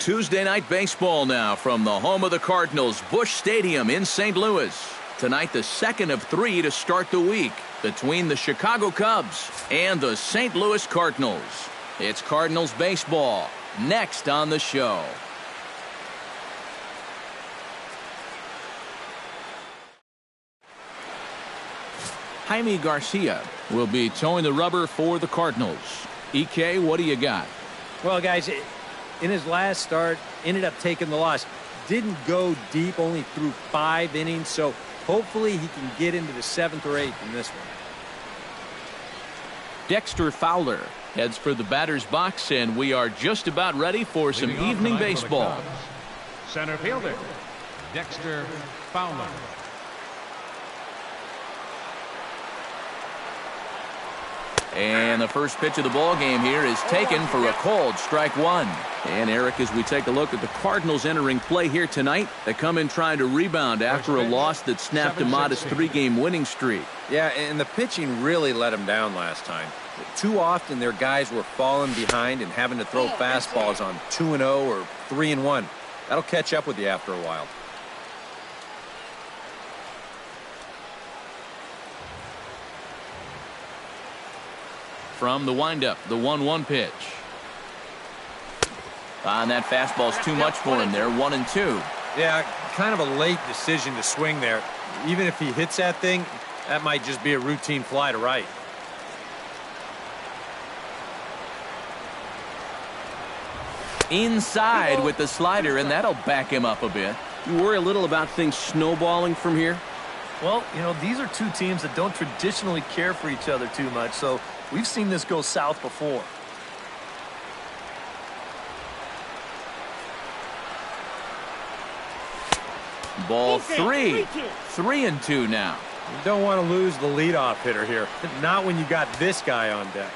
Tuesday night baseball now from the home of the Cardinals, Busch Stadium in St. Louis. Tonight, the second of three to start the week between the Chicago Cubs and the St. Louis Cardinals. It's Cardinals baseball next on the show. Jaime Garcia will be towing the rubber for the Cardinals. EK, what do you got? Well, guys, in his last start, ended up taking the loss. Didn't go deep, only threw 5 innings, so hopefully he can get into the 7th or 8th in this one. Dexter Fowler heads for the batter's box, and we are just about ready for some evening baseball. Center fielder, Dexter Fowler. And the first pitch of the ball game here is taken for a called strike one. And Eric, as we take a look at the Cardinals entering play here tonight, they come in trying to rebound after a loss that snapped a modest 3-game winning streak. Yeah, and the pitching really let them down last time. Too often their guys were falling behind and having to throw fastballs on 2-0 or 3-1. That'll catch up with you after a while. From the windup, the 1-1 pitch. And that fastball's too much for him there, 1-2. Yeah, kind of a late decision to swing there. Even if he hits that thing, that might just be a routine fly to right. Inside with the slider, and that'll back him up a bit. You worry a little about things snowballing from here? Well, you know, these are two teams that don't traditionally care for each other too much, so we've seen this go south before. Ball 3. 3-2 now. You don't want to lose the leadoff hitter here. Not when you got this guy on deck.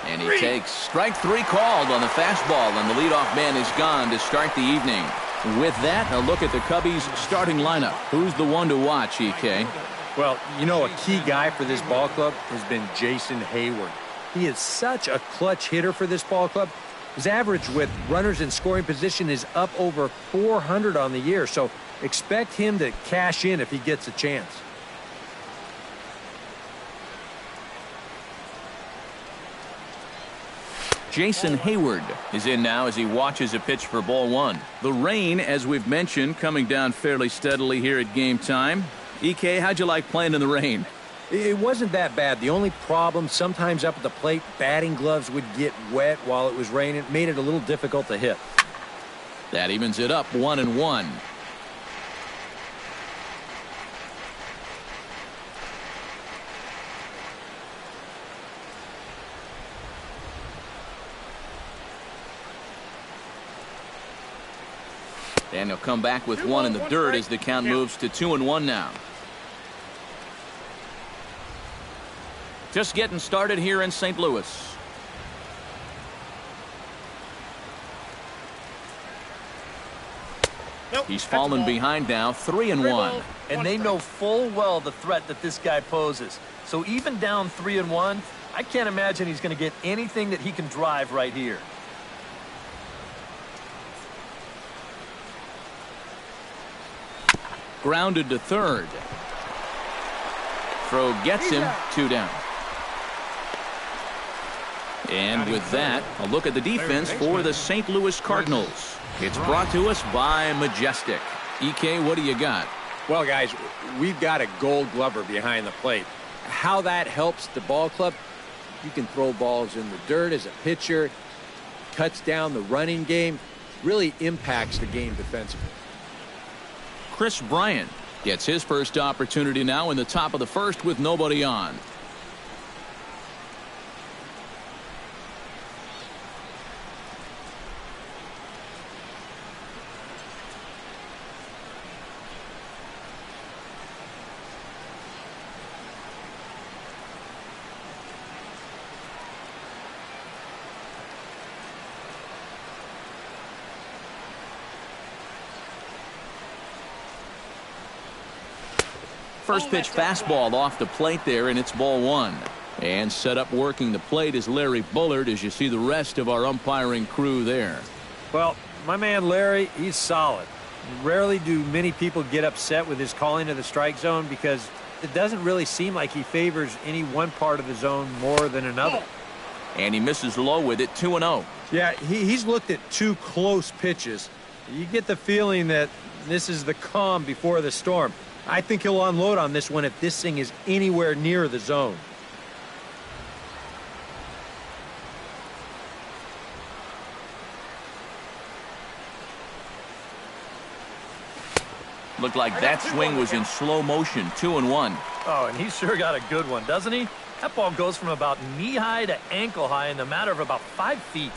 And he takes strike 3 called on the fastball, and the leadoff man is gone to start the evening. With that, a look at the Cubbies' starting lineup. Who's the one to watch, EK? Well, you know, a key guy for this ball club has been Jason Hayward. He is such a clutch hitter for this ball club. His average with runners in scoring position is up over 400 on the year, so expect him to cash in if he gets a chance. Jason Hayward is in now as he watches a pitch for ball 1. The rain, as we've mentioned, coming down fairly steadily here at game time. EK, how'd you like playing in the rain? It wasn't that bad. The only problem, sometimes up at the plate, batting gloves would get wet while it was raining. It made it a little difficult to hit. That evens it up 1-1. And he'll come back with one in the dirt as the count moves to 2-1 now. Just getting started here in St. Louis. He's fallen behind now, 3-1. And they know full well the threat that this guy poses. So even down 3-1, I can't imagine he's going to get anything that he can drive right here. Grounded to third. Throw gets him, 2 down. And with that, a look at the defense for the St. Louis Cardinals. It's brought to us by Majestic. EK, what do you got? Well, guys, we've got a gold glover behind the plate. How that helps the ball club, you can throw balls in the dirt as a pitcher, cuts down the running game, really impacts the game defensively. Chris Bryant gets his first opportunity now in the top of the first with nobody on. first pitch fastball off the plate there, and it's ball one. And set up working the plate is Larry Bullard as you see the rest of our umpiring crew there. Well, my man Larry, he's solid. Rarely do many people get upset with his calling of the strike zone because it doesn't really seem like he favors any one part of the zone more than another. And he misses low with it, 2-0. Yeah, he's looked at two close pitches. You get the feeling that this is the calm before the storm. I think he'll unload on this one if this thing is anywhere near the zone. Looked like that swing was in slow motion, 2-1. Oh, and he sure got a good one, doesn't he? That ball goes from about knee-high to ankle-high in the matter of about 5 feet.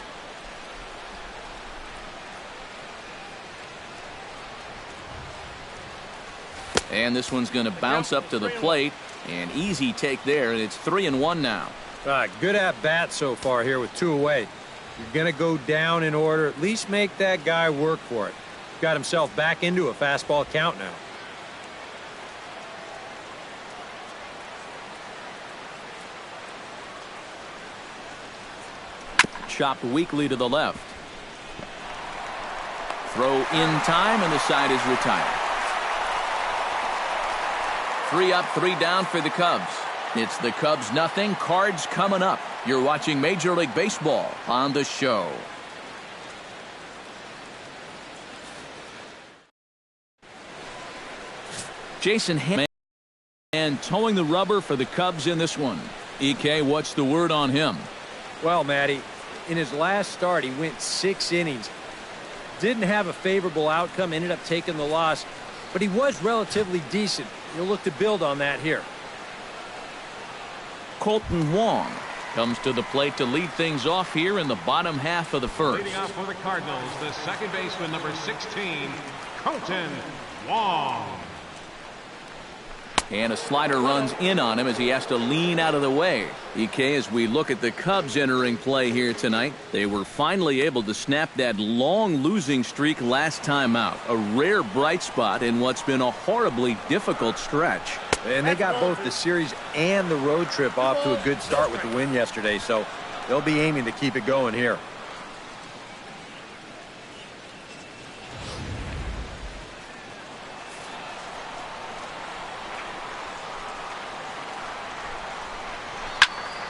And this one's going to bounce up to the plate. An easy take there, and it's 3-1 now. Good at bat so far here with 2 away. You're going to go down in order. At least make that guy work for it. Got himself back into a fastball count now. Chopped weakly to the left. Throw in time, and the side is retired. 3 up, 3 down for the Cubs. It's the Cubs nothing, Cards coming up. You're watching Major League Baseball on the show. Jason Hammond and towing the rubber for the Cubs in this one. EK, what's the word on him? Well, Matty, in his last start, he went 6 innings. Didn't have a favorable outcome, ended up taking the loss, but he was relatively decent. He'll look to build on that here. Colton Wong comes to the plate to lead things off here in the bottom half of the first. Leading off for the Cardinals, the second baseman, number 16, Colton Wong. And a slider runs in on him as he has to lean out of the way. EK, as we look at the Cubs entering play here tonight, they were finally able to snap that long losing streak last time out. A rare bright spot in what's been a horribly difficult stretch. And they got both the series and the road trip off to a good start with the win yesterday, so they'll be aiming to keep it going here.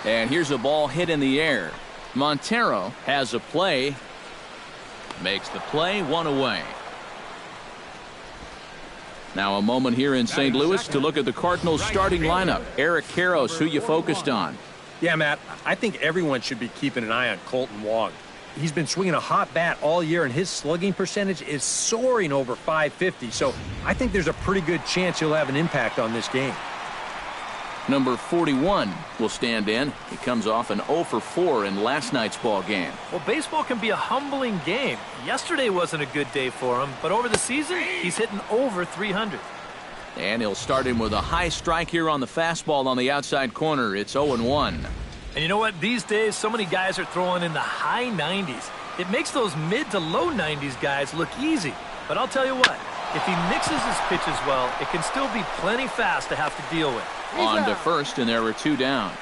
And here's a ball hit in the air. Montero has a play. Makes the play, 1 away. Now a moment here in St. Louis to look at the Cardinals starting lineup. Eric Karros, who you focused on. Yeah, Matt, I think everyone should be keeping an eye on Colton Wong. He's been swinging a hot bat all year, and his slugging percentage is soaring over .550. So I think there's a pretty good chance he'll have an impact on this game. Number 41 will stand in. He comes off an 0 for 4 in last night's ball game. Well, baseball can be a humbling game. Yesterday wasn't a good day for him, but over the season, he's hitting over 300. And he'll start him with a high strike here on the fastball on the outside corner. It's 0-1. And you know what? These days, so many guys are throwing in the high 90s. It makes those mid to low 90s guys look easy. But I'll tell you what, if he mixes his pitches well, it can still be plenty fast to have to deal with. On to first, and there are 2 down.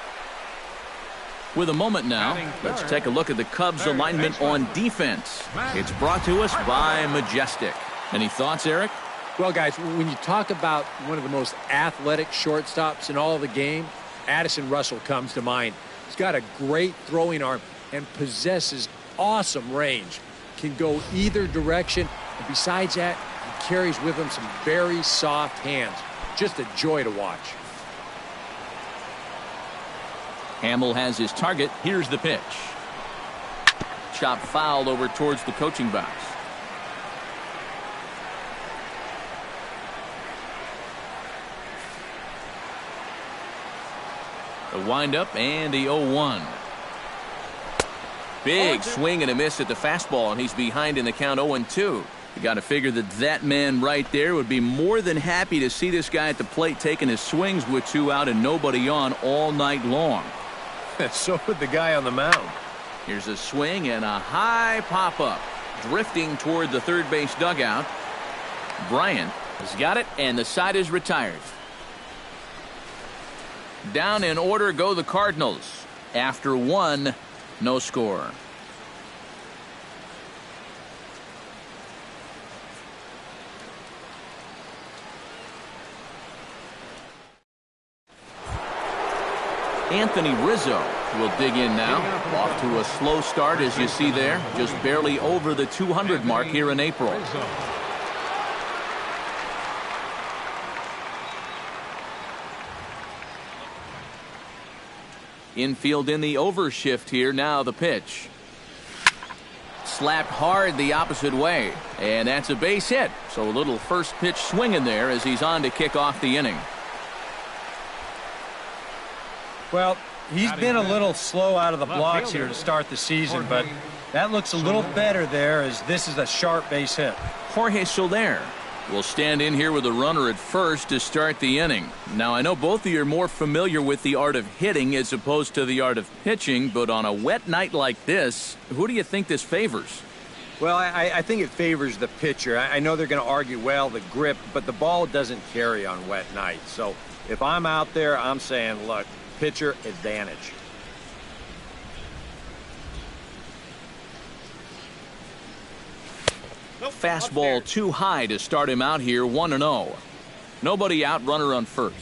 With a moment now, let's take a look at the Cubs alignment on defense. It's brought to us by Majestic. Any thoughts, Eric? Well, guys, when you talk about one of the most athletic shortstops in all of the game, Addison Russell comes to mind. He's got a great throwing arm and possesses awesome range. Can go either direction, and besides that, he carries with him some very soft hands. Just a joy to watch. Hamill has his target. Here's the pitch. Chop fouled over towards the coaching box. The windup and the 0-1. Big swing and a miss at the fastball, and he's behind in the count 0-2. You got to figure that man right there would be more than happy to see this guy at the plate taking his swings with 2 out and nobody on all night long. So would the guy on the mound. Here's a swing and a high pop-up. Drifting toward the third base dugout. Bryant has got it, and the side is retired. Down in order go the Cardinals. After one, no score. Anthony Rizzo will dig in now. Off to a slow start, as you see there. Just barely over the 200 mark here in April. Infield in the overshift here. Now the pitch. Slapped hard the opposite way. And that's a base hit. So a little first pitch swing in there as he's on to kick off the inning. Well, he's been a little slow out of the blocks here to start the season, but that looks a little better there as this is a sharp base hit. Jorge Soler will stand in here with a runner at first to start the inning. Now, I know both of you are more familiar with the art of hitting as opposed to the art of pitching, but on a wet night like this, who do you think this favors? Well, I think it favors the pitcher. I know they're going to argue, well, the grip, but the ball doesn't carry on wet nights. So if I'm out there, I'm saying, look, pitcher advantage. Fastball too high to start him out here, 1-0. Nobody out, runner on first.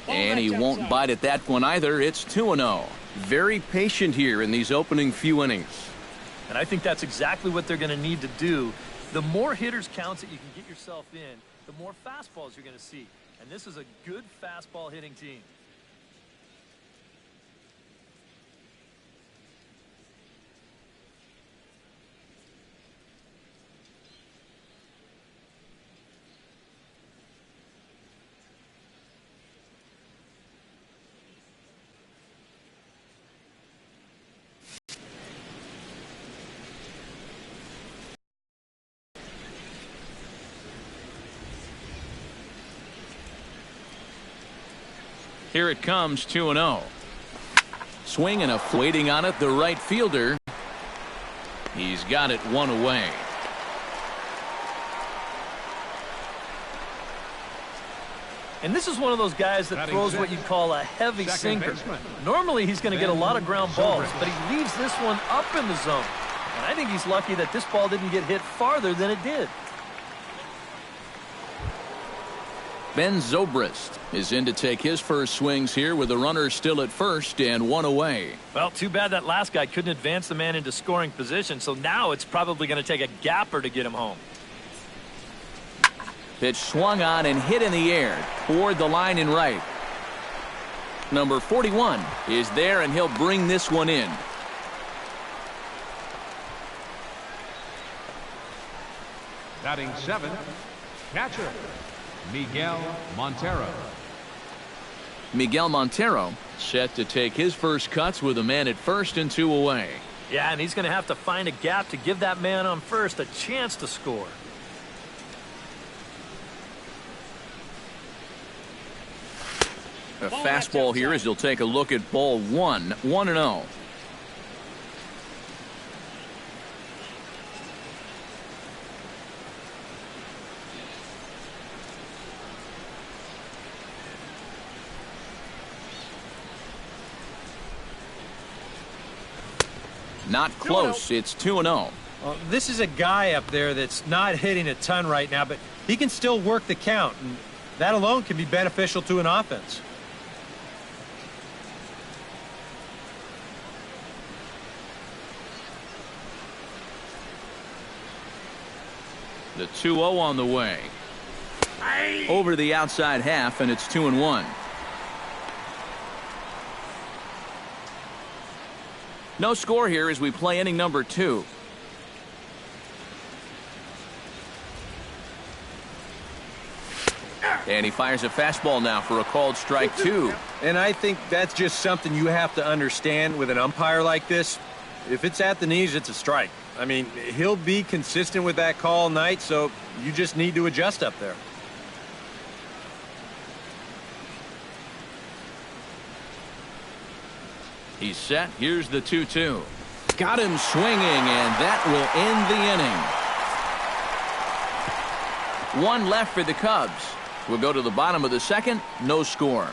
And he won't bite at that one either. It's 2-0. Very patient here in these opening few innings. And I think that's exactly what they're going to need to do. The more hitters counts that you can get yourself in, the more fastballs you're going to see. And this is a good fastball hitting team. Here it comes, 2-0. Swing and a waiting on it, the right fielder. He's got it one away. And this is one of those guys that throws what you'd call a heavy sinker. Normally he's going to get a lot of ground balls, but he leaves this one up in the zone. And I think he's lucky that this ball didn't get hit farther than it did. Ben Zobrist is in to take his first swings here with the runner still at first and one away. Well, too bad that last guy couldn't advance the man into scoring position, so now it's probably going to take a gapper to get him home. Pitch swung on and hit in the air toward the line in right. Number 41 is there, and he'll bring this one in. Batting 7, catcher Miguel Montero. Miguel Montero set to take his first cuts with a man at first and two away. Yeah, and he's going to have to find a gap to give that man on first a chance to score. A fastball here as he'll take a look at ball one, 1-0. Not close. It's 2-0. This is a guy up there that's not hitting a ton right now, but he can still work the count, and that alone can be beneficial to an offense. The 2-0 on the way. Over the outside half, and it's 2-1. No score here as we play inning number 2. And he fires a fastball now for a called strike 2. And I think that's just something you have to understand with an umpire like this. If it's at the knees, it's a strike. I mean, he'll be consistent with that call all night, so you just need to adjust up there. He's set. Here's the 2-2. Got him swinging, and that will end the inning. One left for the Cubs. We'll go to the bottom of the second. No score.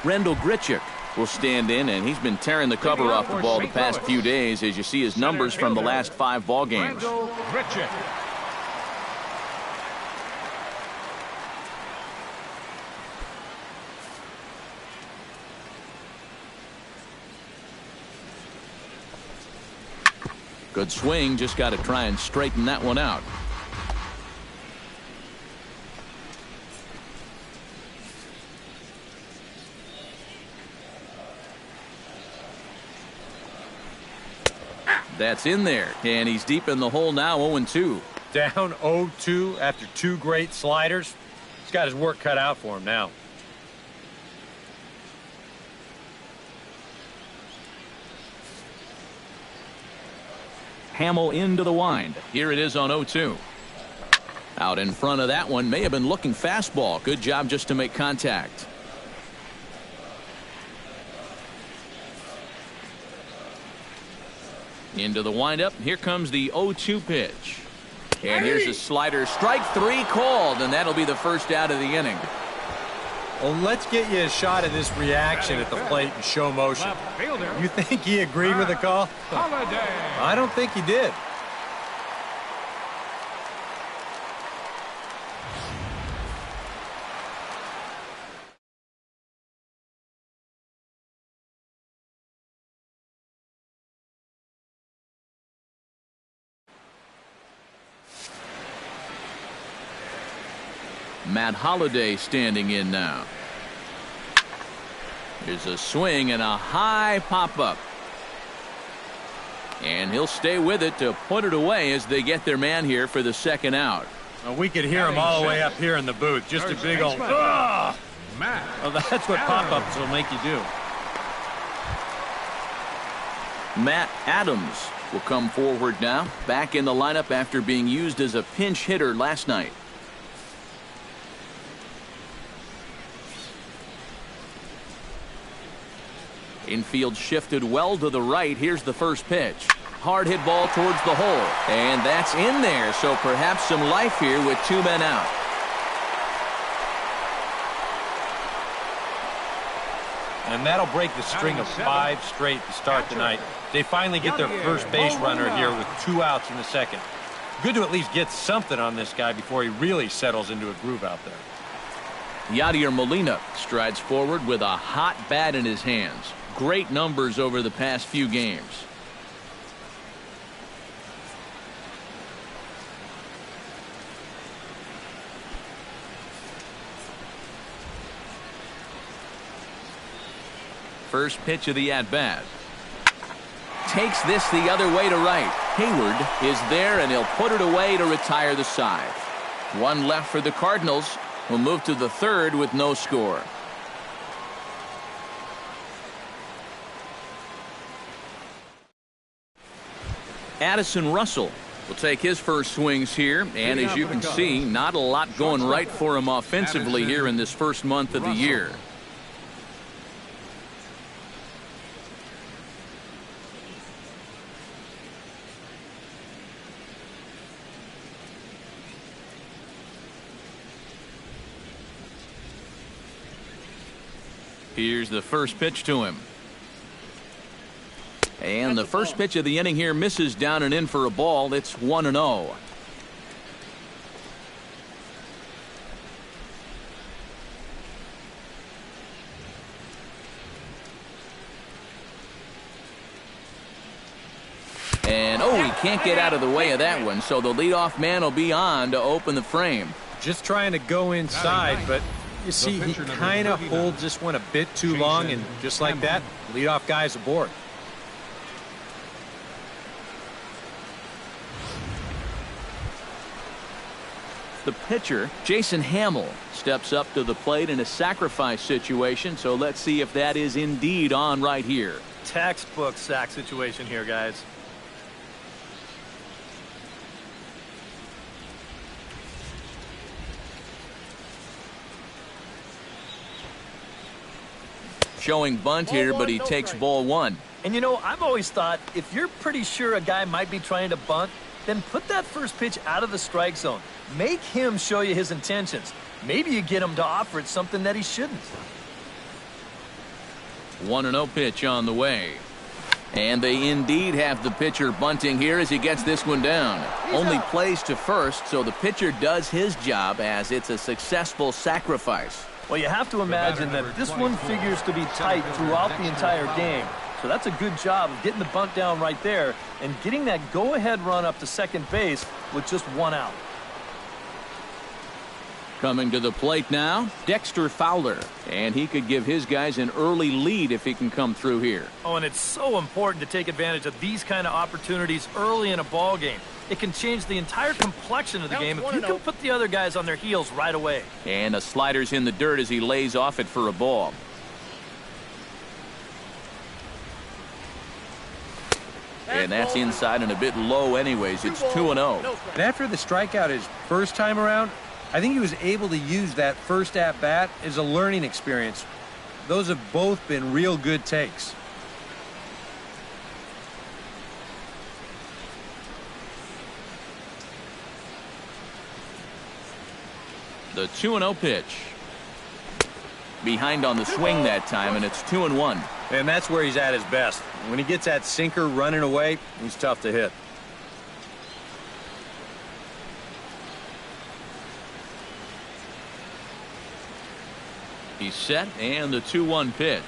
Rendell Grichuk will stand in, and he's been tearing the cover off the ball the past few days, as you see his numbers from the last 5 ball games. Good swing, just got to try and straighten that one out. That's in there, and he's deep in the hole now, 0-2. Down 0-2 after 2 great sliders. He's got his work cut out for him now. Hamill into the wind. Here it is on 0-2. Out in front of that one, may have been looking fastball. Good job just to make contact. Into the windup. Here comes the 0-2 pitch. And here's a slider. Strike 3 called, and that'll be the first out of the inning. Well, let's get you a shot of this reaction at the plate in show motion. You think he agreed with the call? I don't think he did. Matt Holliday standing in now. There's a swing and a high pop-up. And he'll stay with it to put it away as they get their man here for the second out. Well, we could hear him all the way up here in the booth. Just a big old, ugh! Well, that's what pop-ups will make you do. Matt Adams will come forward now, back in the lineup after being used as a pinch hitter last night. Infield shifted well to the right. Here's the first pitch. Hard hit ball towards the hole. And that's in there, so perhaps some life here with 2 men out. And that'll break the string of 5 straight to start tonight. They finally get their first base runner here with 2 outs in the second. Good to at least get something on this guy before he really settles into a groove out there. Yadier Molina strides forward with a hot bat in his hands. Great numbers over the past few games. First pitch of the at-bat. Takes this the other way to right. Hayward is there, and he'll put it away to retire the side. 1 left for the Cardinals. We'll move to the third with no score. Addison Russell will take his first swings here, and as you can see, not a lot going right for him offensively here in this first month of the year. Here's the first pitch to him. And the first pitch of the inning here misses down and in for a ball. It's 1-0. And oh, he can't get out of the way of that one, so the leadoff man will be on to open the frame. Just trying to go inside, but you see he kind of holds this one a bit too long, and just like that, leadoff guy's aboard. The pitcher, Jason Hamill, steps up to the plate in a sacrifice situation, so let's see if that is indeed on right here. Textbook sack situation here, guys. Showing bunt here, but he takes ball one. And you know, I've always thought if you're pretty sure a guy might be trying to bunt, then put that first pitch out of the strike zone. Make him show you his intentions. Maybe you get him to offer it something that he shouldn't. 1-0 pitch on the way. And they indeed have the pitcher bunting here as he gets this one down. Only plays to first, so the pitcher does his job as it's a successful sacrifice. Well, you have to imagine that this one figures to be tight throughout the entire game. So that's a good job of getting the bunt down right there and getting that go-ahead run up to second base with just one out. Coming to the plate now, Dexter Fowler. And he could give his guys an early lead if he can come through here. Oh, and it's so important to take advantage of these kind of opportunities early in a ball game. It can change the entire complexion of the game if you can put the other guys on their heels right away. And a slider's in the dirt as he lays off it for a ball. And that's inside and a bit low anyways. It's 2-0. And after the strikeout his first time around, I think he was able to use that first at-bat as a learning experience. Those have both been real good takes. The 2-0 pitch. Behind on the swing that time, and it's 2-1. And that's where he's at his best. When he gets that sinker running away, he's tough to hit. He's set, and the 2-1 pitch.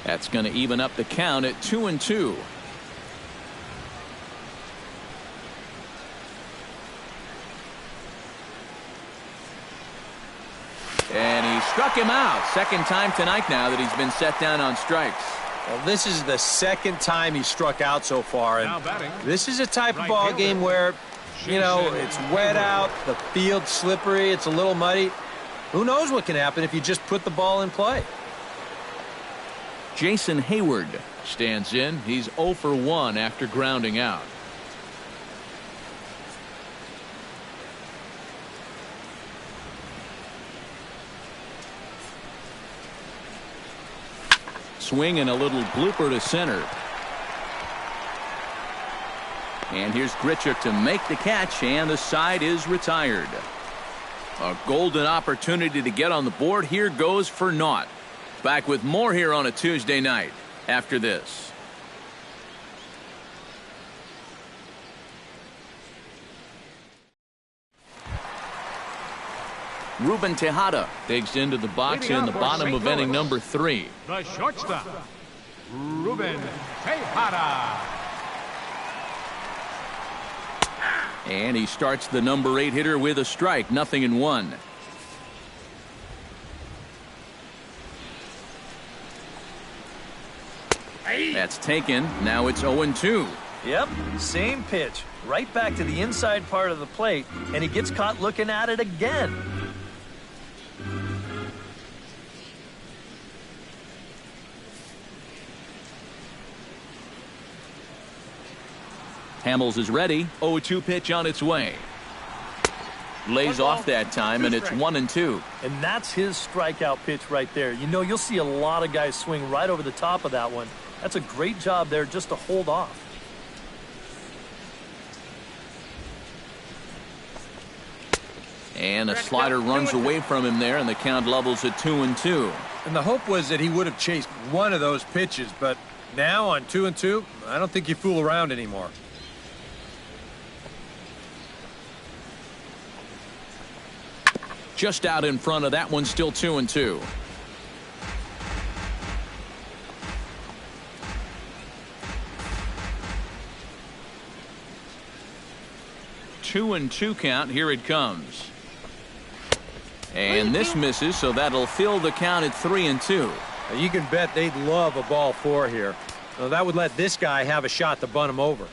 That's going to even up the count at 2-2. And he struck him out. Second time tonight now that he's been set down on strikes. Well, this is the second time he struck out so far. And this is a type of ball game where, you know, it's wet out, the field's slippery, it's a little muddy. Who knows what can happen if you just put the ball in play? Jason Hayward stands in. He's 0 for 1 after grounding out. Swing and a little blooper to center. And here's Grichuk to make the catch, and the side is retired. A golden opportunity to get on the board here goes for naught. Back with more here on a Tuesday night after this. Ruben Tejada digs into the box in the bottom of inning number 3. The shortstop, Ruben Tejada. And he starts the number 8 hitter with a strike, 0-1. That's taken. Now it's 0-2. Yep, same pitch. Right back to the inside part of the plate, and he gets caught looking at it again. Hamels is ready. 0-2 pitch on its way. Lays off that time, and it's 1-2. And that's his strikeout pitch right there. You know, you'll see a lot of guys swing right over the top of that one. That's a great job there just to hold off. And a slider runs away from him there, and the count levels at 2-2. And the hope was that he would have chased one of those pitches, but now on 2-2, I don't think you fool around anymore. Just out in front of that one, still 2-2. Two and two count. Here it comes. And this misses, so that'll fill the count at 3-2. You can bet they'd love a ball 4 here. Now, that would let this guy have a shot to bunt him over.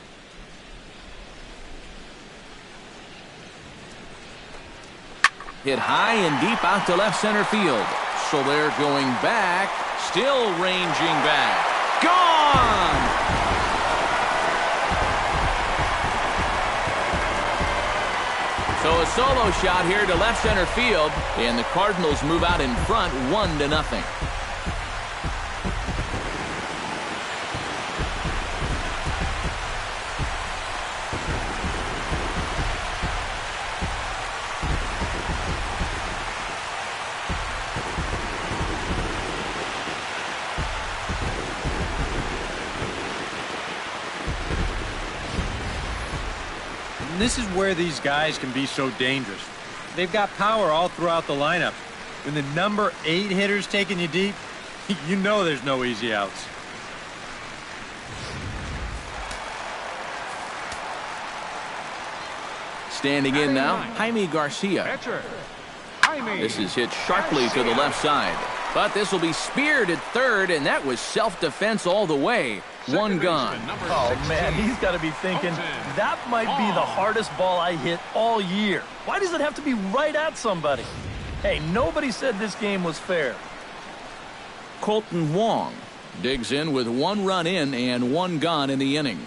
Hit high and deep out to left center field. So they're going back, still ranging back. Gone! So a solo shot here to left center field, and the Cardinals move out in front 1-0. And this is where these guys can be so dangerous. They've got power all throughout the lineup. When the number 8 hitter's taking you deep, you know there's no easy outs. Standing in now, Jaime Garcia. This is hit sharply to the left side. But this will be speared at third, and that was self-defense all the way. One gone. Oh, man, he's got to be thinking, that might be the hardest ball I hit all year. Why does it have to be right at somebody? Hey, nobody said this game was fair. Colton Wong digs in with 1 run in and 1 gone in the inning.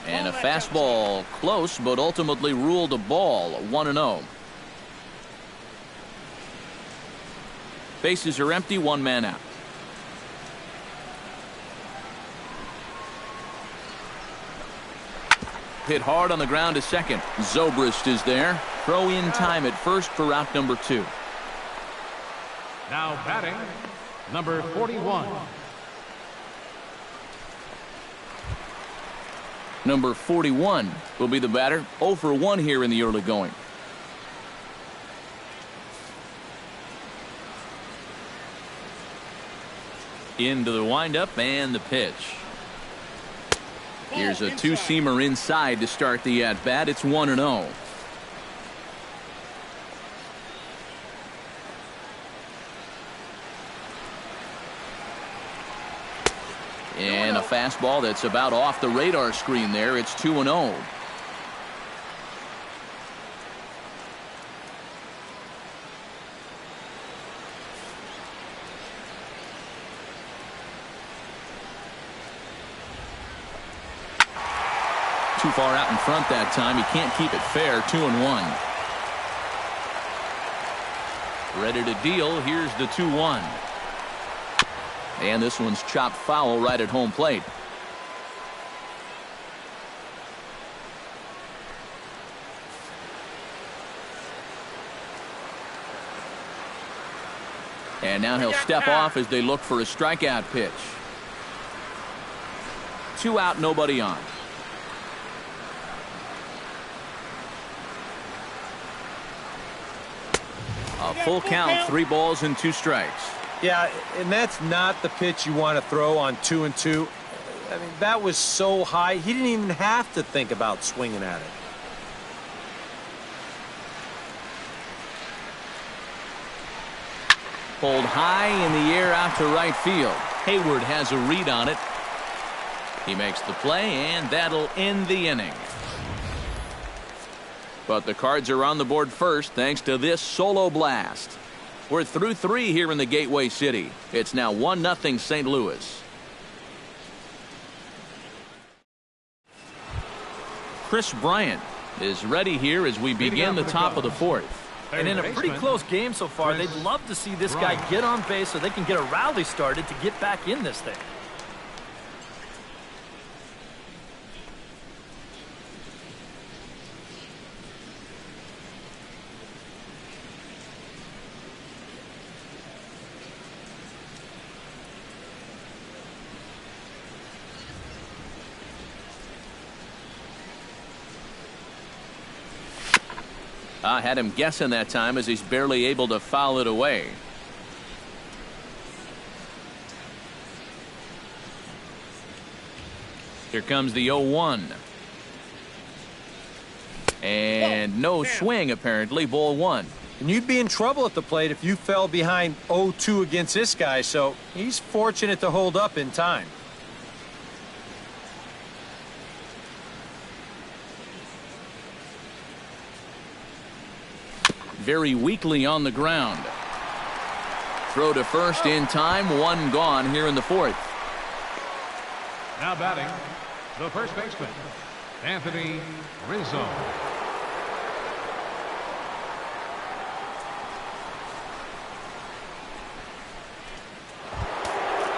And a fastball close, but ultimately ruled a ball. 1-0. Bases are empty, 1 man out. Hit hard on the ground to second. Zobrist is there. Throw in time at first for out number 2. Now batting, number 41. Number 41 will be the batter. 0 for 1 here in the early going. Into the windup and the pitch. Here's a 2-seamer inside to start the at-bat. It's 1-0. And a fastball that's about off the radar screen there. It's 2-0. Too far out in front that time. He can't keep it fair. 2-1. Ready to deal. Here's the 2-1. And this one's chopped foul right at home plate. And now he'll step off as they look for a strikeout pitch. 2 out, nobody on. A full count, 3 balls and 2 strikes. Yeah, and that's not the pitch you want to throw on 2-2. I mean, that was so high, he didn't even have to think about swinging at it. Pulled high in the air out to right field. Hayward has a read on it. He makes the play, and that'll end the inning. But the Cards are on the board first thanks to this solo blast. We're through 3 here in the Gateway City. It's now 1-0 St. Louis. Chris Bryant is ready here as we begin the top of the 4th. And in a pretty close game so far, they'd love to see this guy get on base so they can get a rally started to get back in this thing. I had him guessing that time as he's barely able to foul it away. Here comes the 0-1. And no swing, apparently. Ball 1. And you'd be in trouble at the plate if you fell behind 0-2 against this guy, so he's fortunate to hold up in time. Very weakly on the ground. Throw to first in time. 1 gone here in the 4th. Now batting, the first baseman, Anthony Rizzo.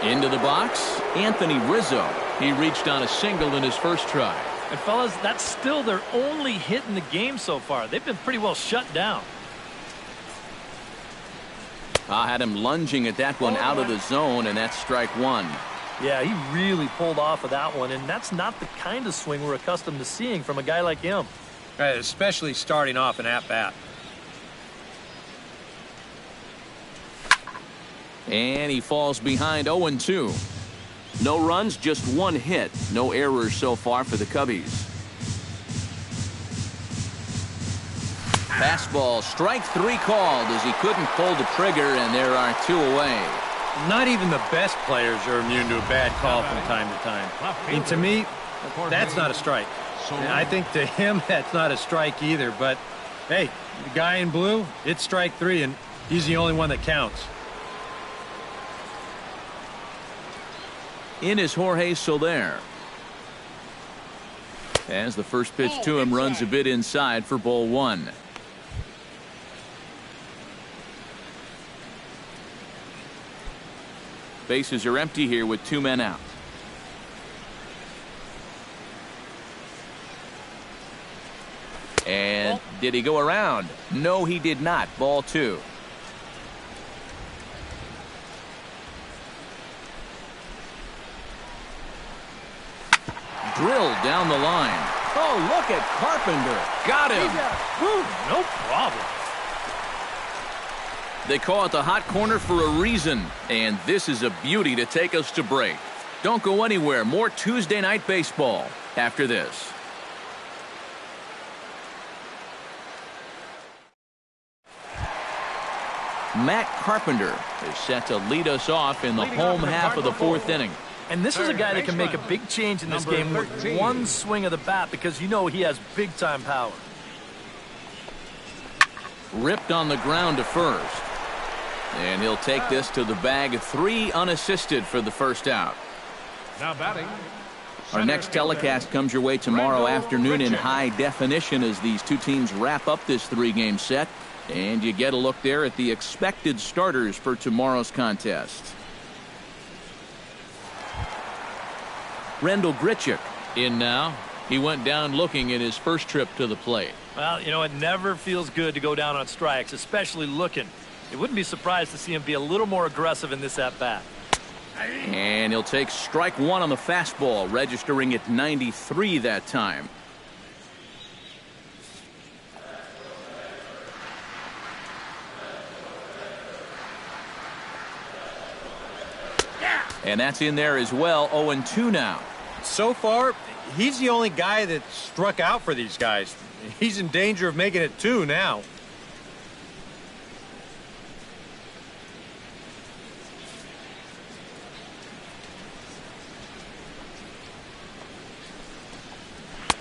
Into the box, Anthony Rizzo. He reached on a single in his first try. And fellas, that's still their only hit in the game so far. They've been pretty well shut down. I had him lunging at that one out of the zone, and that's strike one. Yeah, he really pulled off of that one, and that's not the kind of swing we're accustomed to seeing from a guy like him. Right, especially starting off an at-bat. And he falls behind 0-2. No runs, just one hit. No errors so far for the Cubbies. Fastball, strike three called as he couldn't pull the trigger, and there are two away. Not even the best players are immune to a bad call from time to time. And to me, that's not a strike. And I think to him, that's not a strike either. But, hey, the guy in blue, it's strike three, and he's the only one that counts. In is Jorge Soler. As the first pitch to him runs a bit inside for ball one. Bases are empty here with two men out. And did he go around? No, he did not. Ball two. Drilled down the line. Oh, look at Carpenter. Got him. No problem. They call it the hot corner for a reason, and this is a beauty to take us to break. Don't go anywhere. More Tuesday Night Baseball after this. Matt Carpenter is set to lead us off in the home half of the fourth inning. And this is a guy that can make a big change in this game with one swing of the bat, because you know he has big-time power. Ripped on the ground to first. And he'll take this to the bag. 3 unassisted for the first out. Now batting. Our next telecast comes your way tomorrow afternoon in high definition as these two teams wrap up this 3-game set. And you get a look there at the expected starters for tomorrow's contest. Rendell Grichuk in now. He went down looking in his first trip to the plate. Well, you know, it never feels good to go down on strikes, especially looking. It wouldn't be surprised to see him be a little more aggressive in this at-bat. And he'll take strike one on the fastball, registering at 93 that time. And that's in there as well. 0-2 now. So far, he's the only guy that struck out for these guys. He's in danger of making it 2 now.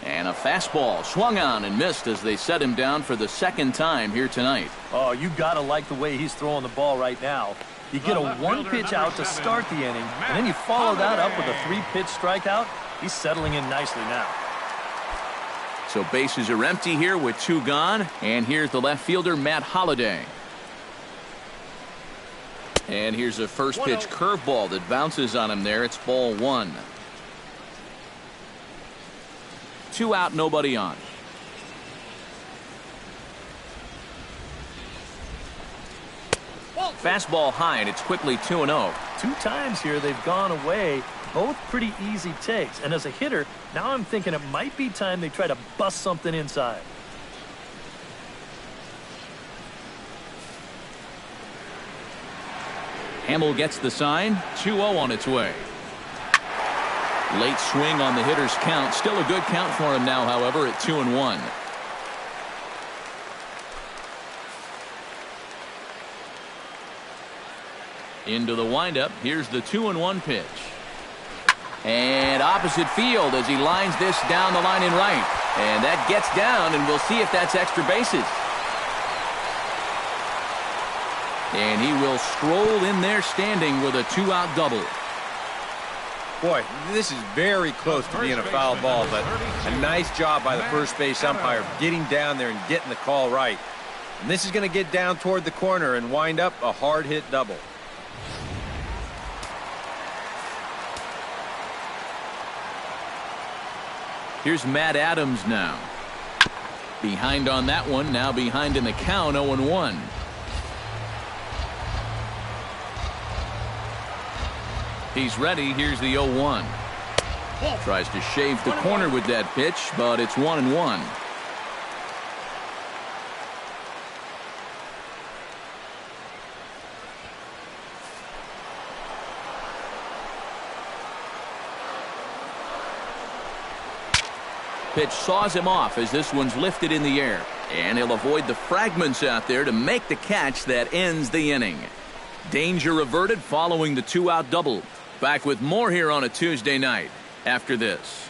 And a fastball swung on and missed as they set him down for the second time here tonight. Oh, you got to like the way he's throwing the ball right now. You get a one-pitch out to start the inning, and then you follow that up with a 3-pitch strikeout. He's settling in nicely now. So bases are empty here with 2 gone. And here's the left fielder, Matt Holliday. And here's a first pitch curveball that bounces on him there. It's ball 1. 2 out, nobody on. Fastball high, and it's quickly 2-0. 2 times here they've gone away, both pretty easy takes. And as a hitter, now I'm thinking it might be time they try to bust something inside. Hamill gets the sign. 2-0 on its way. Late swing on the hitter's count. Still a good count for him now, however, at 2-1. Into the windup. Here's the 2-1 pitch. And opposite field as he lines this down the line in right. And that gets down, and we'll see if that's extra bases. And he will stroll in there standing with a 2-out double. Boy, this is very close to being a foul ball, but a nice job by the first base umpire getting down there and getting the call right. And this is going to get down toward the corner and wind up a hard hit double. Here's Matt Adams now. Behind on that one, now behind in the count, 0-1. He's ready. Here's the 0-1. Tries to shave the corner with that pitch, but it's 1-1. Pitch saws him off as this one's lifted in the air. And he'll avoid the fragments out there to make the catch that ends the inning. Danger averted following the 2-out double. Back with more here on a Tuesday night after this.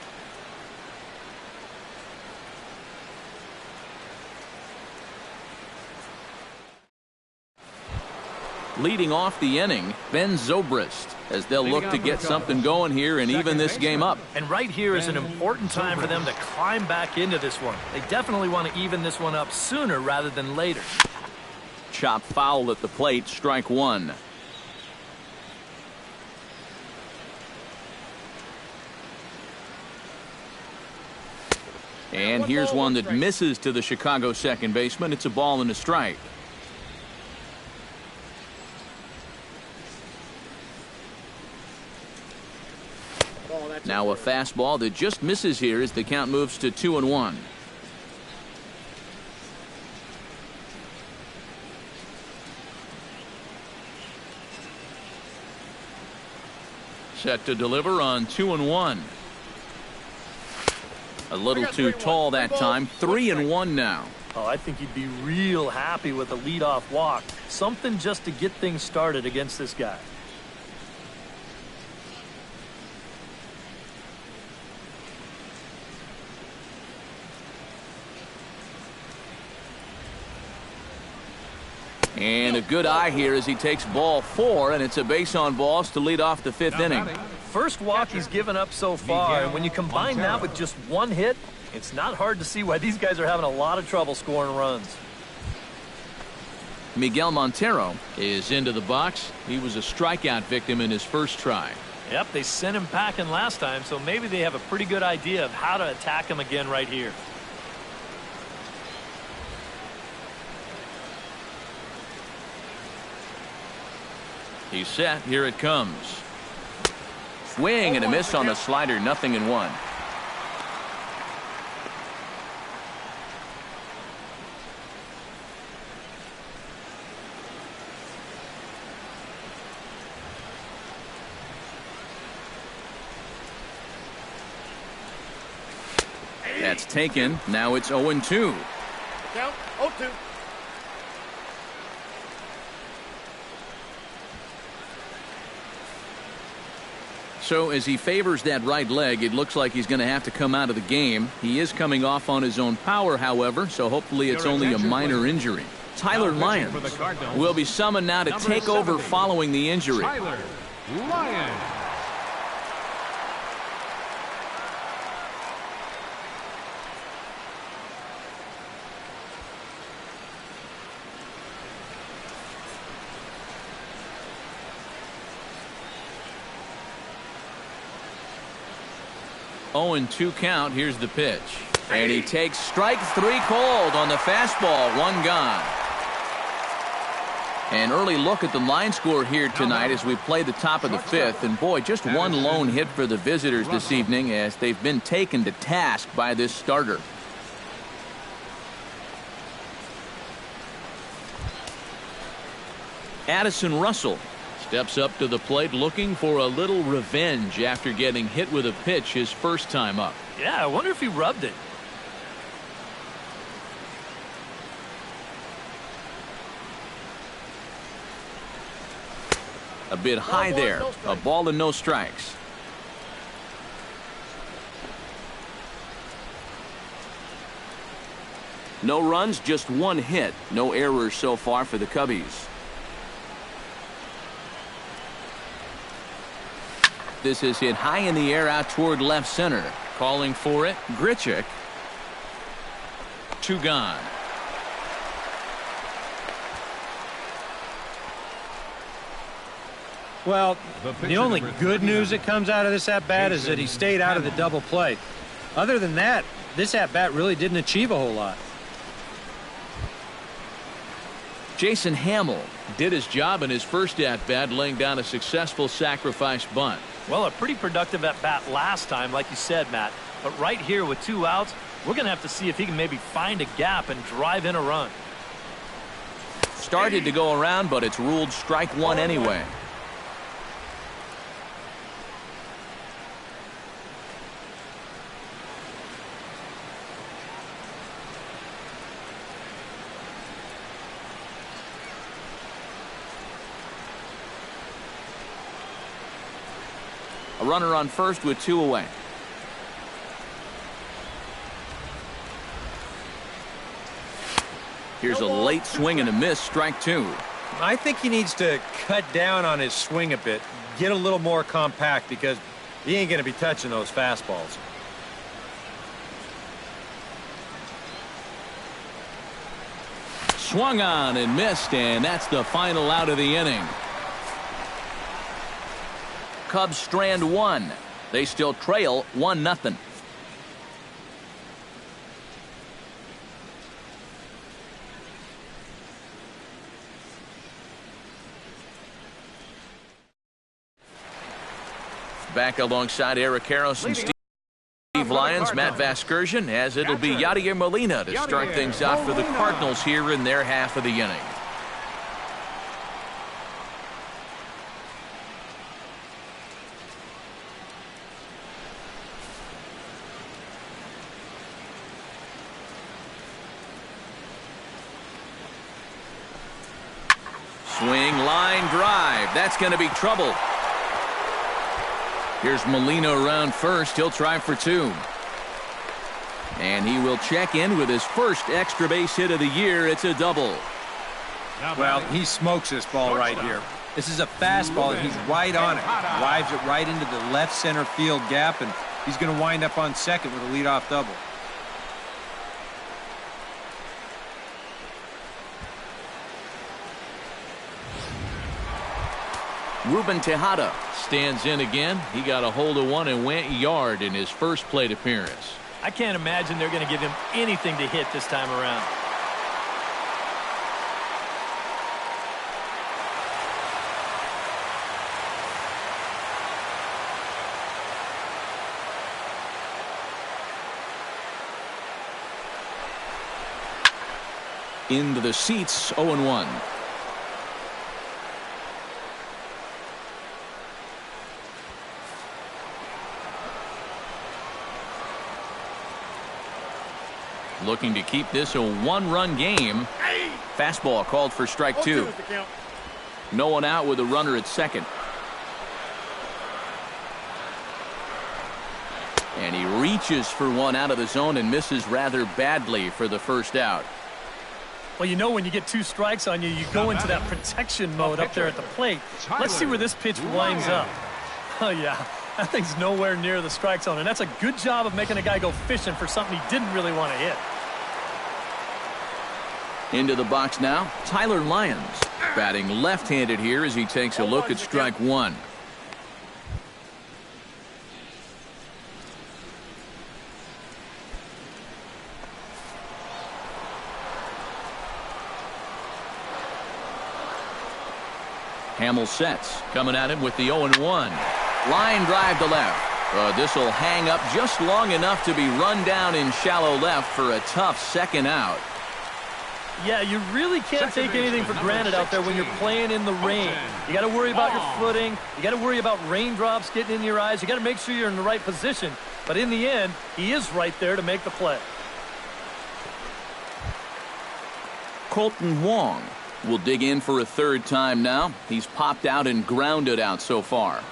Leading off the inning, Ben Zobrist, as they'll look to get something going here and even this game up. And right here is an important time for them to climb back into this one. They definitely want to even this one up sooner rather than later. Chop foul at the plate, strike one. And here's one that misses to the Chicago second baseman. It's a ball and a strike. Now a fastball that just misses here as the count moves to 2-1. Set to deliver on 2-1. A little too tall that time. 3-1 now. Oh, I think he'd be real happy with a leadoff walk. Something just to get things started against this guy. And a good eye here as he takes ball 4, and it's a base on balls to lead off the 5th inning. First walk he's given up so far, and when you combine that with just one hit, it's not hard to see why these guys are having a lot of trouble scoring runs. Miguel Montero is into the box. He was a strikeout victim in his first try. Yep, they sent him packing last time, so maybe they have a pretty good idea of how to attack him again right here. He's set. Here it comes. Swing and a miss on the slider. 0-1. That's taken. Now it's 0-2. Count 0-2. So as he favors that right leg, it looks like he's going to have to come out of the game. He is coming off on his own power, however, so hopefully it's only a minor injury. Tyler Lyons will be summoned now to take over following the injury. Tyler Lyons. Oh, 0-2 count. Here's the pitch. And he takes strike 3 cold on the fastball. 1 gone. An early look at the line score here tonight as we play the top of the 5th. And boy, just one lone hit for the visitors this evening as they've been taken to task by this starter. Addison Russell steps up to the plate looking for a little revenge after getting hit with a pitch his first time up. Yeah, I wonder if he rubbed it. A bit high there. A ball and no strikes. No runs, just 1 hit. No errors so far for the Cubbies. This is hit high in the air out toward left center. Calling for it, Grichuk. 2 gone. Well, the only good news that comes out of this at-bat is that he stayed out of the double play. Other than that, this at-bat really didn't achieve a whole lot. Jason Hamill did his job in his first at-bat, laying down a successful sacrifice bunt. Well, a pretty productive at-bat last time, like you said, Matt. But right here with 2 outs, we're going to have to see if he can maybe find a gap and drive in a run. Started to go around, but it's ruled strike one anyway. A runner on first with 2 away. Here's a late swing and a miss, strike 2. I think he needs to cut down on his swing a bit, get a little more compact, because he ain't going to be touching those fastballs. Swung on and missed, and that's the final out of the inning. Cubs strand 1. They still trail 1-0. Back alongside Eric Karros and Steve Lyons, Matt Vasgersian, as it'll be Yadier Molina to start things off for the Cardinals here in their half of the inning. Swing, line drive. That's going to be trouble. Here's Molina around first. He'll try for 2. And he will check in with his first extra base hit of the year. It's a double. Well, he smokes this ball right here. This is a fastball, and he's right on it. Drives it right into the left center field gap, and he's going to wind up on second with a leadoff double. Ruben Tejada stands in again. He got a hold of one and went yard in his first plate appearance. I can't imagine they're going to give him anything to hit this time around. Into the seats, 0-1. Looking to keep this a 1-run game. Fastball called for strike 2. No one out with a runner at second. And he reaches for one out of the zone and misses rather badly for the first out. Well, you know, when you get 2 strikes on you, you go into that protection mode up there at the plate. Let's see where this pitch winds up. Oh, yeah. That thing's nowhere near the strike zone, and that's a good job of making a guy go fishing for something he didn't really want to hit. Into the box now, Tyler Lyons, batting left-handed here as he takes a look at strike 1. Hamill sets, coming at him with the 0-1. Line drive to left. This will hang up just long enough to be run down in shallow left for a tough second out. Yeah, you really can't take anything for granted out there when you're playing in the rain. You got to worry about your footing. You got to worry about raindrops getting in your eyes. You got to make sure you're in the right position. But in the end, he is right there to make the play. Colton Wong will dig in for a 3rd time now. He's popped out and grounded out so far.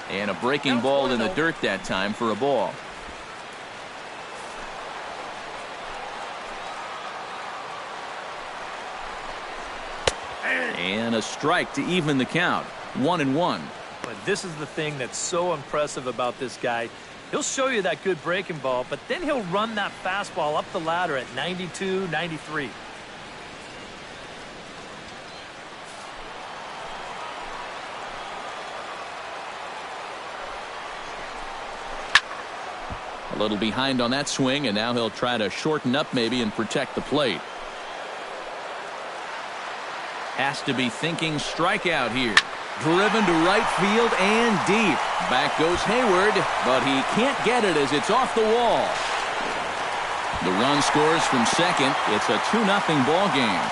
And a breaking ball in the dirt that time for a ball. And a strike to even the count. 1-1. But this is the thing that's so impressive about this guy. He'll show you that good breaking ball, but then he'll run that fastball up the ladder at 92, 93. A little behind on that swing, and now he'll try to shorten up maybe and protect the plate. Has to be thinking strikeout here. Driven to right field and deep. Back goes Hayward, but he can't get it as it's off the wall. The run scores from second. It's a 2-0 ball game.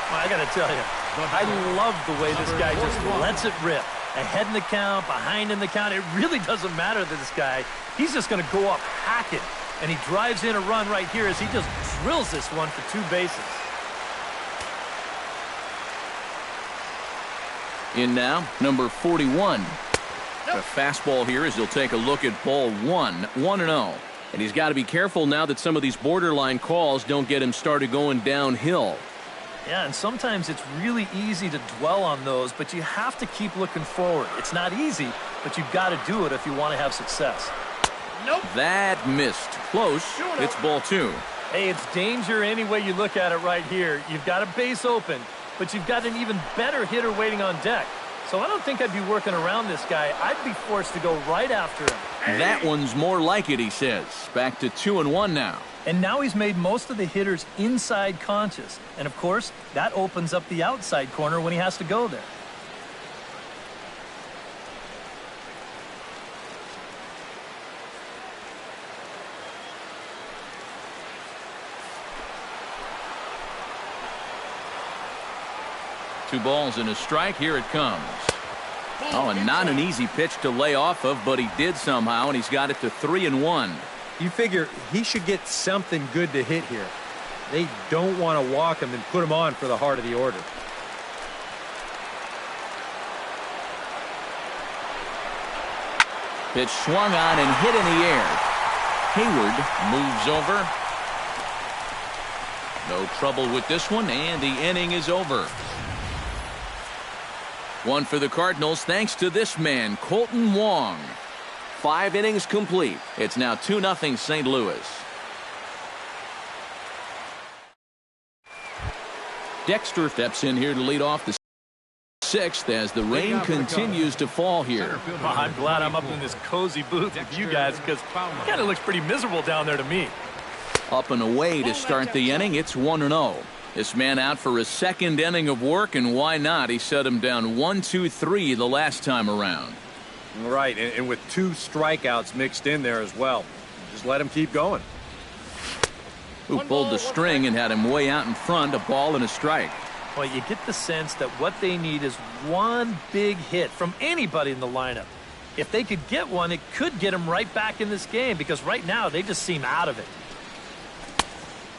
Well, I got to tell you, I love the way this guy just lets it rip. Ahead in the count, behind in the count. It really doesn't matter to this guy. He's just going to go up hacking. And he drives in a run right here as he just drills this one for 2 bases. In now, number 41. A fastball here as he'll take a look at ball 1-0. And he's got to be careful now that some of these borderline calls don't get him started going downhill. Yeah, and sometimes it's really easy to dwell on those, but you have to keep looking forward. It's not easy, but you've got to do it if you want to have success. Nope. That missed. Close. It's ball 2. Hey, it's danger any way you look at it right here. You've got a base open, but you've got an even better hitter waiting on deck. So I don't think I'd be working around this guy. I'd be forced to go right after him. That one's more like it, he says. Back to 2-1 now. And now he's made most of the hitters inside conscious. And, of course, that opens up the outside corner when he has to go there. Two balls and a strike. Here it comes. Oh, and not an easy pitch to lay off of, but he did somehow, and he's got it to 3-1. You figure he should get something good to hit here. They don't want to walk him and put him on for the heart of the order. Pitch swung on and hit in the air. Hayward moves over. No trouble with this one, and the inning is over. One for the Cardinals thanks to this man, Kolten Wong. 5 innings complete. It's now 2-0 St. Louis. Dexter steps in here to lead off the 6th as the rain continues to fall here. Well, I'm glad I'm up in this cozy booth with you guys because it kind of looks pretty miserable down there to me. Up and away to start the inning. It's 1-0. This man out for his 2nd inning of work, and why not? He set him down 1-2-3 the last time around. Right, and with 2 strikeouts mixed in there as well. Just let him keep going. Who pulled the string and had him way out in front, a ball and a strike. Well, you get the sense that what they need is one big hit from anybody in the lineup. If they could get one, it could get them right back in this game because right now they just seem out of it.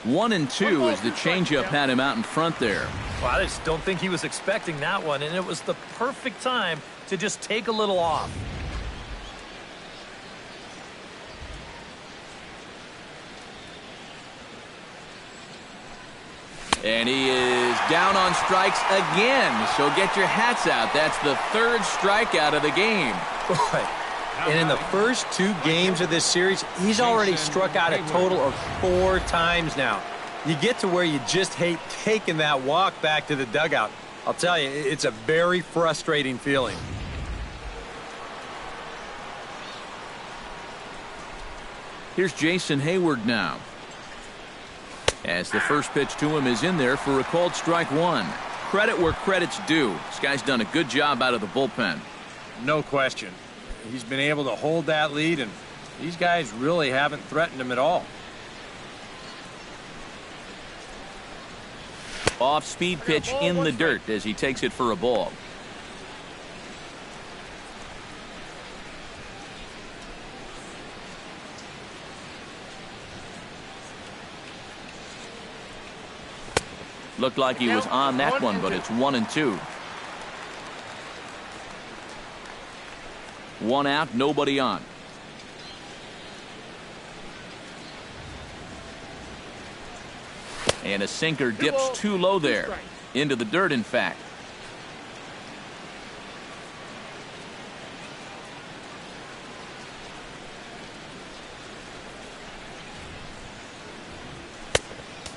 1-2 as the changeup had him out in front there. Well, I just don't think he was expecting that one, and it was the perfect time to just take a little off. And he is down on strikes again. So get your hats out. That's the 3rd strikeout of the game. Boy. And in the first 2 games of this series, he's already struck out a total of 4 times now. You get to where you just hate taking that walk back to the dugout. I'll tell you, it's a very frustrating feeling. Here's Jason Hayward now. As the first pitch to him is in there for a called strike 1. Credit where credit's due. This guy's done a good job out of the bullpen. No question. He's been able to hold that lead, and these guys really haven't threatened him at all. Off-speed pitch in the dirt as he takes it for a ball. Looked like he was on that one, but it's 1-2. 1 out, nobody on. And a sinker dips too low there. Into the dirt, in fact.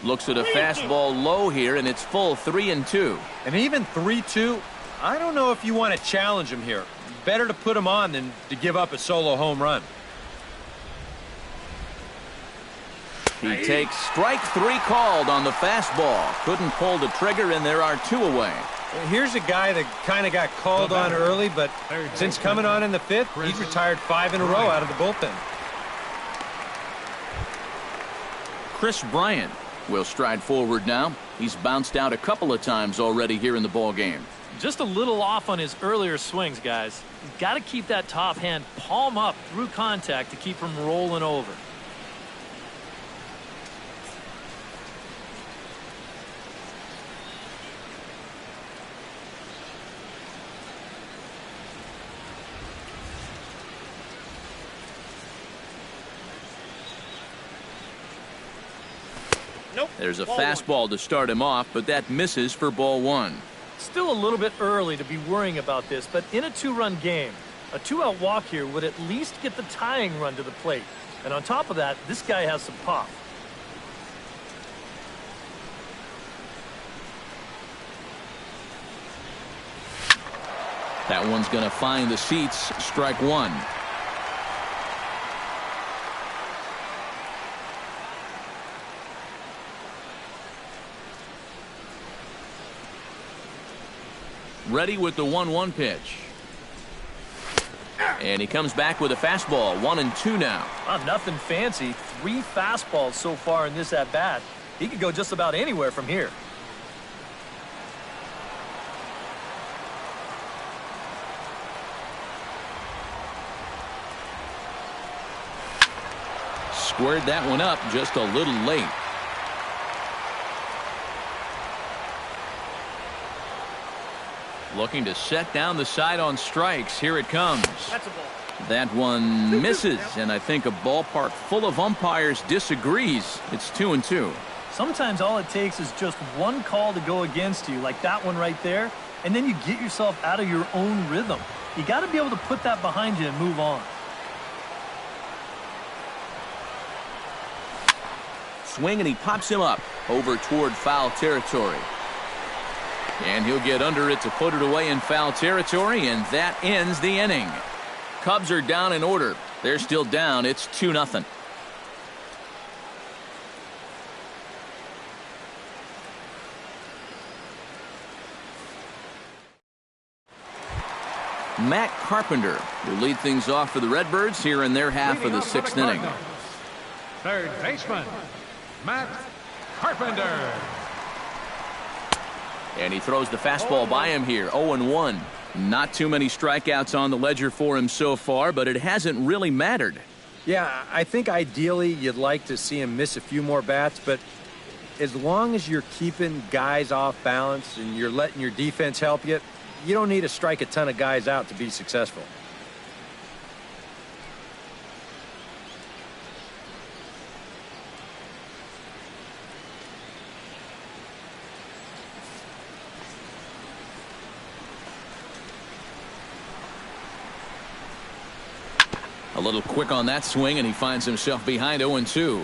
Looks at a fastball low here, and it's full 3-2. And even 3-2, I don't know if you want to challenge him here. better to put him on than to give up a solo home run. He takes strike 3 called on the fastball. Couldn't pull the trigger, and there are 2 away. Here's a guy that kind of got called on early, but since coming on in the 5th, he's retired 5 in a row out of the bullpen. Chris Bryant will stride forward now. He's bounced out a couple of times already here in the ball game. Just a little off on his earlier swings, guys. You've got to keep that top hand palm up through contact to keep him rolling over. Nope. There's a Ball fastball to start him off, but that misses for ball 1. Still a little bit early to be worrying about this, but in a 2-run game, a 2-out walk here would at least get the tying run to the plate. And on top of that, this guy has some pop. That one's going to find the seats. Strike 1. Ready with the 1-1 pitch. And he comes back with a fastball. 1-2 now. Nothing fancy. 3 fastballs so far in this at-bat. He could go just about anywhere from here. Squared that one up just a little late. Looking to set down the side on strikes. Here it comes. That's a ball. That one misses, and I think a ballpark full of umpires disagrees. It's 2-2. Sometimes all it takes is just one call to go against you, like that one right there, and then you get yourself out of your own rhythm. You got to be able to put that behind you and move on. Swing, and he pops him up over toward foul territory. And he'll get under it to put it away in foul territory, and that ends the inning. Cubs are down in order. They're still down. It's 2-0. Matt Carpenter will lead things off for the Redbirds here in their half of the 6th inning. Third baseman, Matt Carpenter. And he throws the fastball by him here. 0-1. Not too many strikeouts on the ledger for him so far, but it hasn't really mattered. Yeah, I think ideally you'd like to see him miss a few more bats, but as long as you're keeping guys off balance and you're letting your defense help you, you don't need to strike a ton of guys out to be successful. A little quick on that swing, and he finds himself behind 0-2.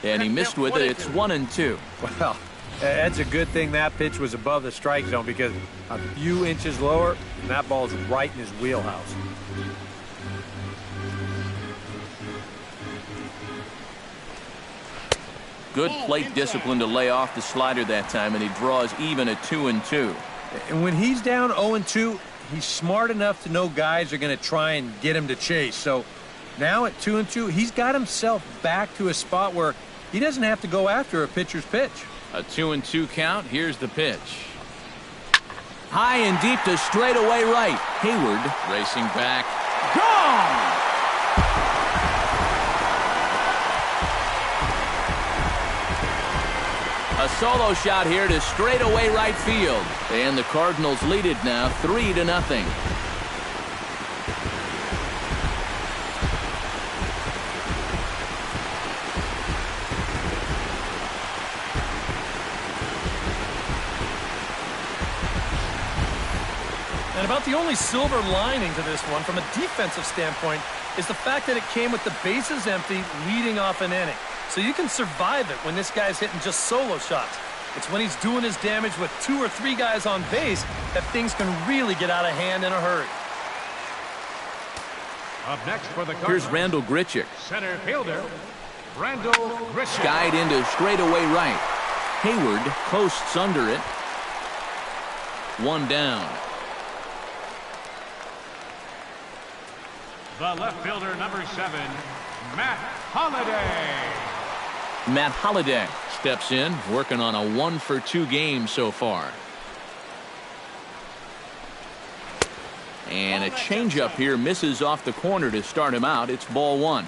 And he missed with it. It's 1-2. Well, that's a good thing that pitch was above the strike zone, because a few inches lower, and that ball's right in his wheelhouse. Good plate discipline to lay off the slider that time, and he draws even at 2-2. And when he's down 0-2, he's smart enough to know guys are going to try and get him to chase. So now at 2-2, he's got himself back to a spot where he doesn't have to go after a pitcher's pitch. A 2-2 count. Here's the pitch. High and deep to straightaway right. Hayward racing back. Gone! A solo shot here to straightaway right field. And the Cardinals lead it now 3-0. And about the only silver lining to this one from a defensive standpoint, is the fact that it came with the bases empty leading off an inning. So you can survive it when this guy's hitting just solo shots. It's when he's doing his damage with 2 or 3 guys on base that things can really get out of hand in a hurry. Up next for the Cardinals. Here's Randall Grichuk. Center fielder, Randall Grichuk. Skied into straightaway right. Hayward coasts under it. 1 down. The left fielder, number 7, Matt Holliday. Matt Holliday steps in, working on a 1-for-2 game so far. And a changeup here misses off the corner to start him out. It's ball 1.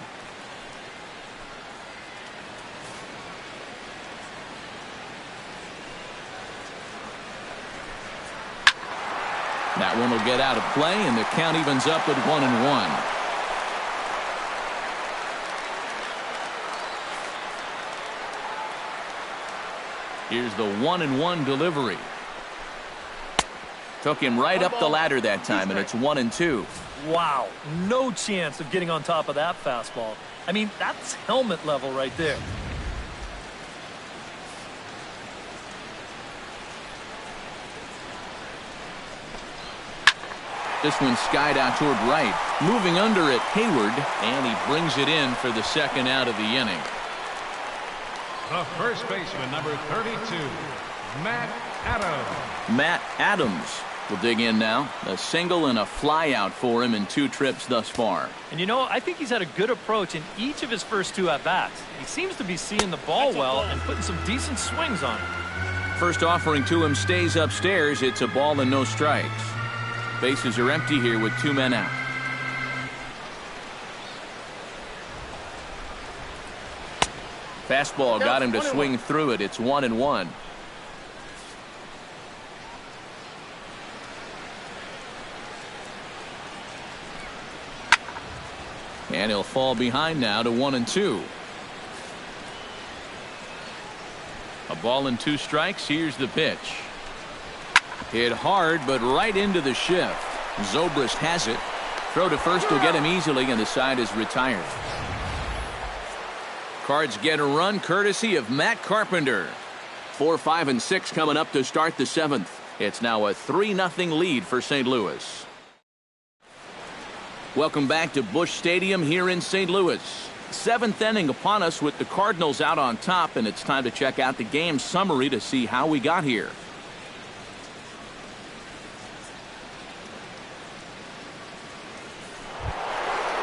That one will get out of play, and the count evens up at 1-1. Here's the 1-1 delivery. Took him right up the ladder that time, and it's 1-2. Wow, no chance of getting on top of that fastball. I mean, that's helmet level right there. This one skied out toward right. Moving under it, Hayward, and he brings it in for the second out of the inning. The first baseman, number 32, Matt Adams. Matt Adams will dig in now. A single and a fly out for him in 2 trips thus far. And you know, I think he's had a good approach in each of his first 2 at-bats. He seems to be seeing the ball well and putting some decent swings on it. First offering to him stays upstairs. It's a ball and no strikes. Bases are empty here with 2 men out. Fastball got him to swing through it. It's 1-1. And he'll fall behind now to 1-2. A ball and 2 strikes. Here's the pitch. Hit hard, but right into the shift. Zobrist has it. Throw to first will get him easily, and the side is retired. Cards get a run courtesy of Matt Carpenter. 4, 5, and 6 coming up to start the 7th. It's now a 3-0 lead for St. Louis. Welcome back to Busch Stadium here in St. Louis. 7th inning upon us with the Cardinals out on top, and it's time to check out the game summary to see how we got here.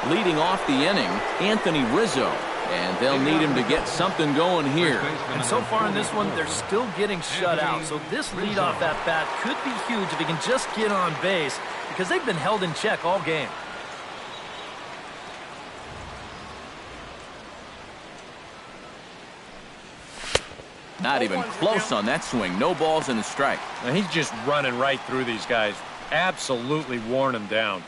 Leading off the inning, Anthony Rizzo, and they'll need him to get something going here. And so far in this one, they're still getting shut out, so this leadoff at bat could be huge if he can just get on base, because they've been held in check all game. Not even close on that swing. No balls and a strike. Now he's just running right through these guys. Absolutely worn them down.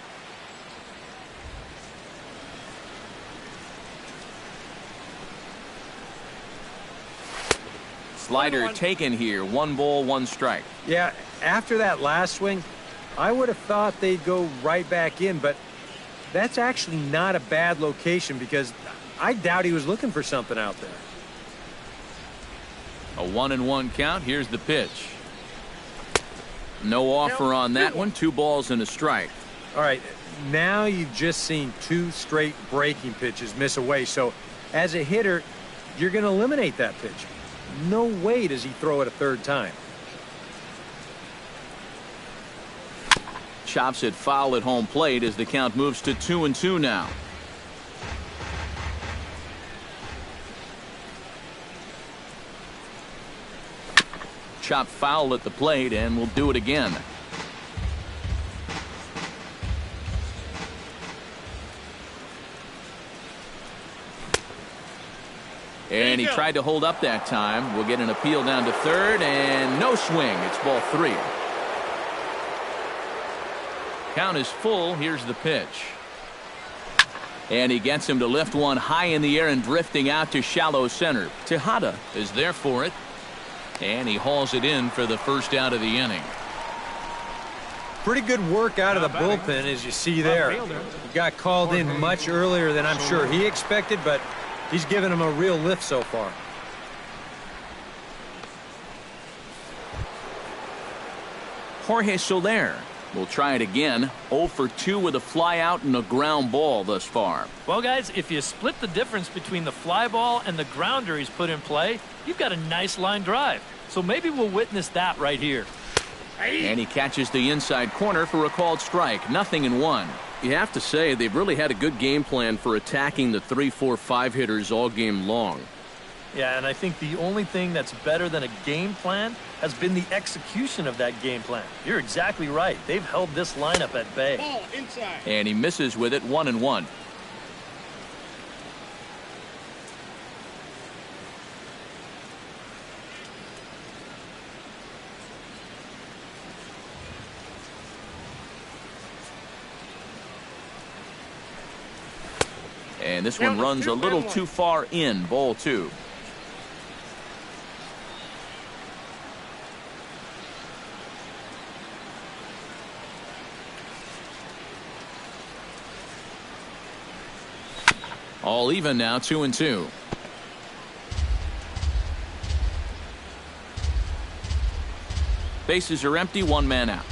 Slider taken here. 1 ball, 1 strike. Yeah, after that last swing, I would have thought they'd go right back in, but that's actually not a bad location because I doubt he was looking for something out there. A 1-1 count. Here's the pitch. No offer on that one. 2 balls and a strike. All right, now you've just seen 2 straight breaking pitches miss away. So as a hitter, you're going to eliminate that pitch. No way does he throw it a 3rd time. Chops it foul at home plate as the count moves to 2-2 now. Chop foul at the plate, and we'll do it again. And he tried to hold up that time. We'll get an appeal down to 3rd, and no swing. It's ball 3. Count is full. Here's the pitch. And he gets him to lift one high in the air and drifting out to shallow center. Tejada is there for it. And he hauls it in for the first out of the inning. Pretty good work out of the bullpen, as you see there. He got called in much earlier than I'm sure he expected, but he's given him a real lift so far. Jorge Soler will try it again. 0 for 2 with a fly out and a ground ball thus far. Well, guys, if you split the difference between the fly ball and the grounder he's put in play, you've got a nice line drive. So maybe we'll witness that right here. And he catches the inside corner for a called strike. 0-1. You have to say they've really had a good game plan for attacking the 3, 4, 5 hitters all game long. Yeah, and I think the only thing that's better than a game plan has been the execution of that game plan. You're exactly right. They've held this lineup at bay. Ball inside. And he misses with it. 1-1. And this one runs a little too far in. Ball 2. All even now, 2-2. Bases are empty, 1 man out.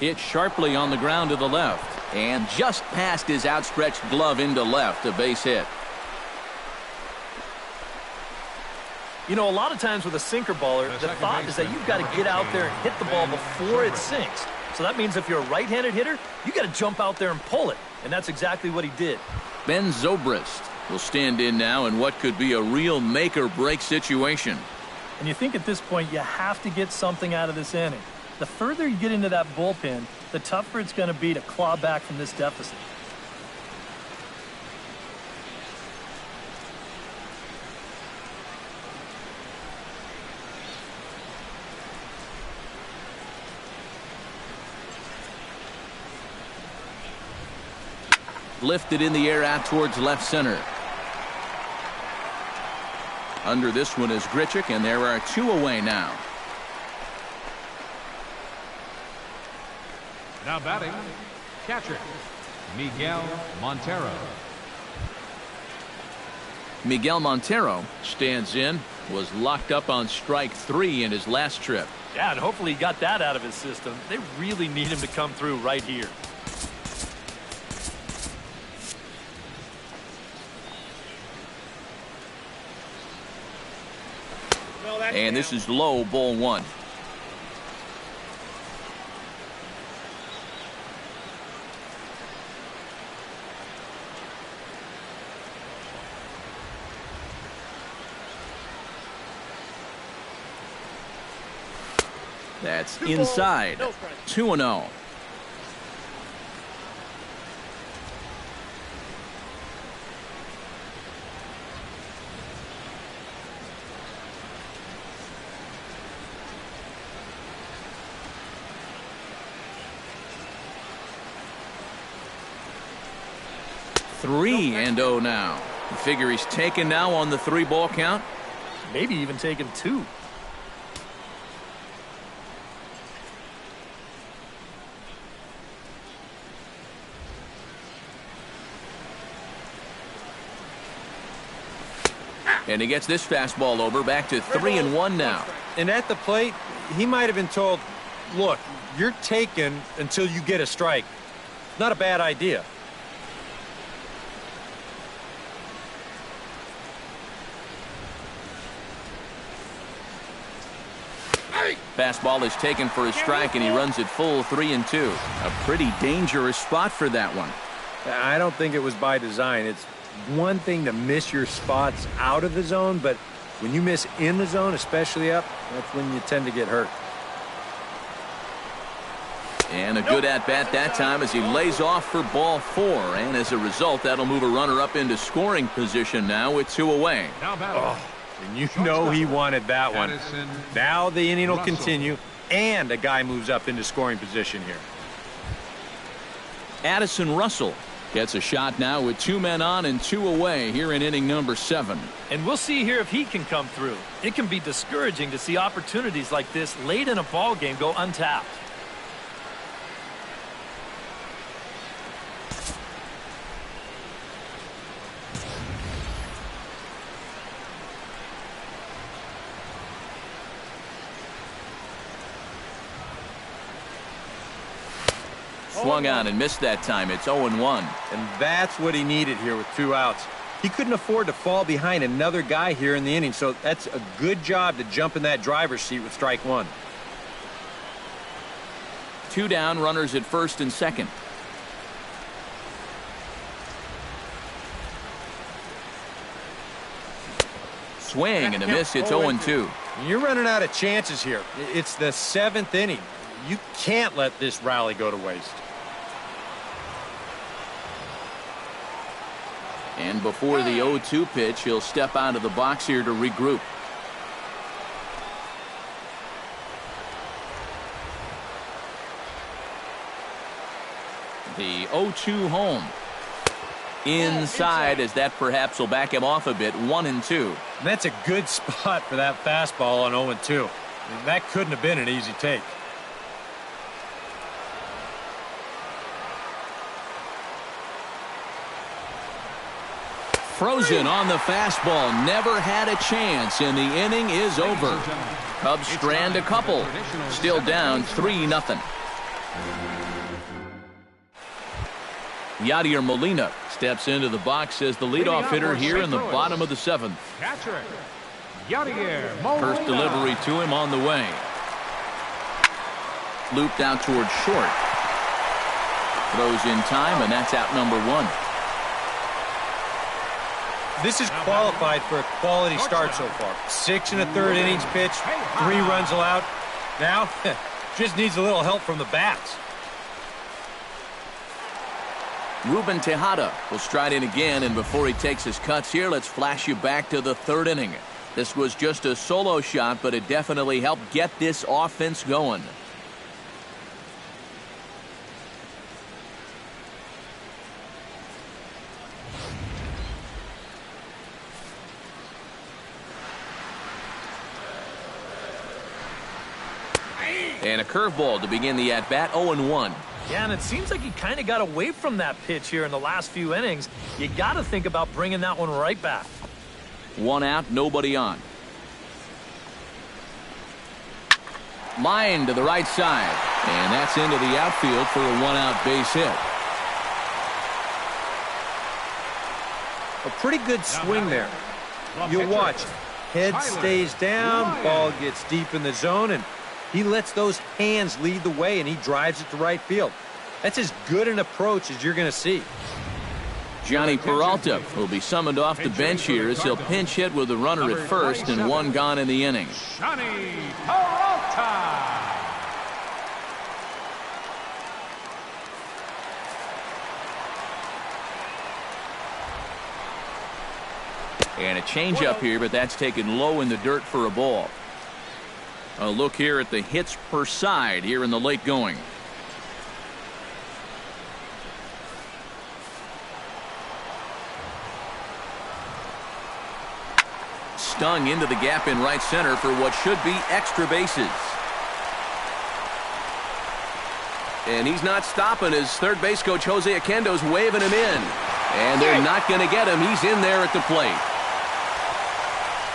Hit sharply on the ground to the left. And just past his outstretched glove into left, a base hit. You know, a lot of times with a sinker baller, the thought is that you've got to get out there and hit the ball before it sinks. So that means if you're a right-handed hitter, you got to jump out there and pull it. And that's exactly what he did. Ben Zobrist will stand in now in what could be a real make-or-break situation. And you think at this point you have to get something out of this inning. The further you get into that bullpen, the tougher it's going to be to claw back from this deficit. Lifted in the air out towards left center. Under this one is Grichuk, and there are 2 away now. Now batting, catcher, Miguel Montero. Miguel Montero stands in, was locked up on strike 3 in his last trip. Yeah, and hopefully he got that out of his system. They really need him to come through right here. And this is low, ball 1. That's inside. 2-0. Three and 0 now. You figure he's taken now on the 3-ball count? Maybe even taken 2. And he gets this fastball over, back to 3-1 now. And at the plate, he might have been told, look, you're taken until you get a strike. Not a bad idea. Fastball is taken for a strike, and he runs it full 3-2. A pretty dangerous spot for that one. I don't think it was by design. It's one thing to miss your spots out of the zone, but when you miss in the zone, especially up, that's when you tend to get hurt. And a good at-bat that time as he lays off for ball 4. And as a result, that'll move a runner up into scoring position now with 2 away. And you know he wanted that one. Now the inning will continue, and a guy moves up into scoring position here. Addison Russell Gets a shot now with 2 men on and 2 away here in inning number 7. And we'll see here if he can come through. It can be discouraging to see opportunities like this late in a ball game go untapped. Swung on and missed that time. It's 0-1. And that's what he needed here with 2 outs. He couldn't afford to fall behind another guy here in the inning, so that's a good job to jump in that driver's seat with strike 1. 2 down, runners at first and second. Swing and a miss. It's 0-2. You're running out of chances here. It's the 7th inning. You can't let this rally go to waste. And before the 0-2 pitch, he'll step out of the box here to regroup. The 0-2 home. Inside, as that perhaps will back him off a bit. 1-2. And that's a good spot for that fastball on 0-2. That couldn't have been an easy take. Frozen on the fastball. Never had a chance, and the inning is over. Cubs strand a couple. Still down 3-0. Yadier Molina steps into the box as the leadoff hitter here in the bottom of the 7th. Catcher, Yadier Molina. First delivery to him on the way. Looped out towards short. Throws in time, and that's out number 1. This is qualified for a quality start so far. 6 1/3 innings pitched, 3 runs allowed. Now, just needs a little help from the bats. Ruben Tejada will stride in again, and before he takes his cuts here, let's flash you back to the 3rd inning. This was just a solo shot, but it definitely helped get this offense going. And a curveball to begin the at-bat. 0-1. Yeah, and it seems like he kind of got away from that pitch here in the last few innings. You got to think about bringing that one right back. 1 out, nobody on. Line to the right side. And that's into the outfield for a 1-out base hit. A pretty good swing there. You'll watch. Head stays down, ball gets deep in the zone, and he lets those hands lead the way, and he drives it to right field. That's as good an approach as you're going to see. Johnny Peralta will be summoned off the bench here as he'll pinch hit with a runner at first and 1 gone in the inning. Johnny Peralta. And a changeup here, but that's taken low in the dirt for a ball. A look here at the hits per side here in the late going. Stung into the gap in right center for what should be extra bases. And he's not stopping as third base coach Jose Oquendo's waving him in. And they're not going to get him. He's in there at the plate.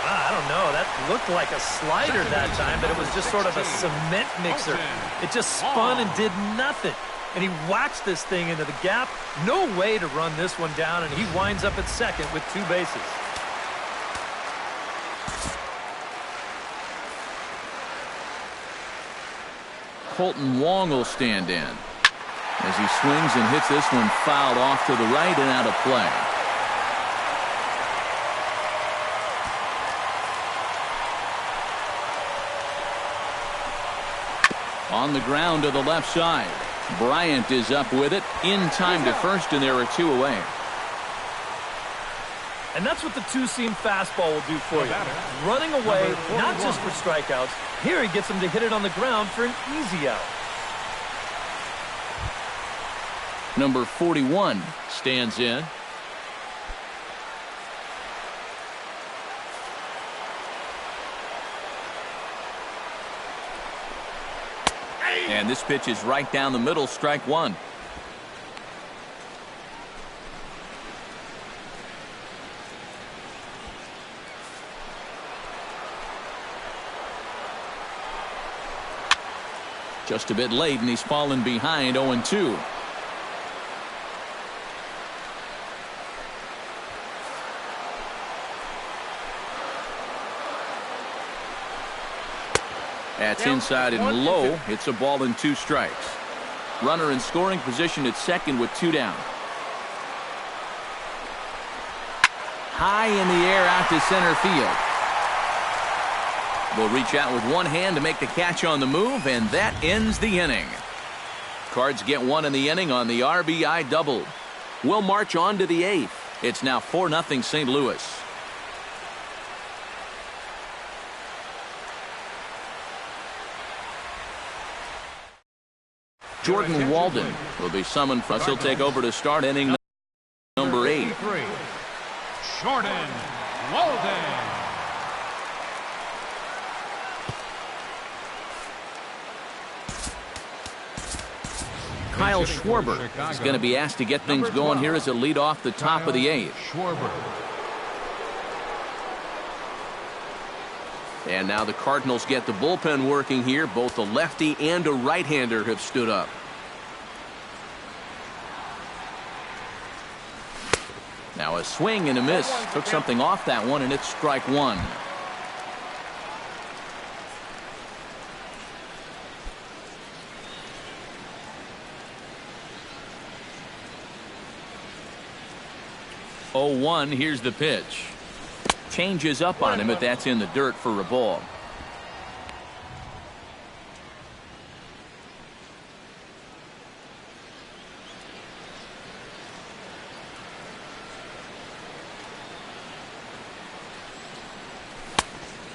I don't know. That looked like a slider that time, but it was just sort of a cement mixer. It just spun and did nothing. And he whacks this thing into the gap. No way to run this one down, and he winds up at second with 2 bases. Colton Wong will stand in as he swings and hits this one fouled off to the right and out of play. On the ground to the left side. Bryant is up with it in time to first, and there are 2 away. And that's what the 2-seam fastball will do for you. Running away, not just for strikeouts. Here he gets him to hit it on the ground for an easy out. Number 41 stands in. And this pitch is right down the middle, strike one. Just a bit late, and he's fallen behind 0-2. That's inside and low. It's a ball and 2 strikes. Runner in scoring position at second with 2 down. High in the air out to center field. Will reach out with one hand to make the catch on the move, and that ends the inning. Cards get 1 in the inning on the RBI double. We'll march on to the 8th. It's now 4-0 St. Louis. Jordan Walden will be summoned for us. He'll take over to start inning number 8. Jordan Walden. Kyle Schwarber is going to be asked to get things going here as a lead off the top of the 8th. And now the Cardinals get the bullpen working here. Both a lefty and a right-hander have stood up. Now a swing and a miss. Took something off that one, and it's strike one. Oh, 1. Here's the pitch. Changes up on him, but that's in the dirt for a ball.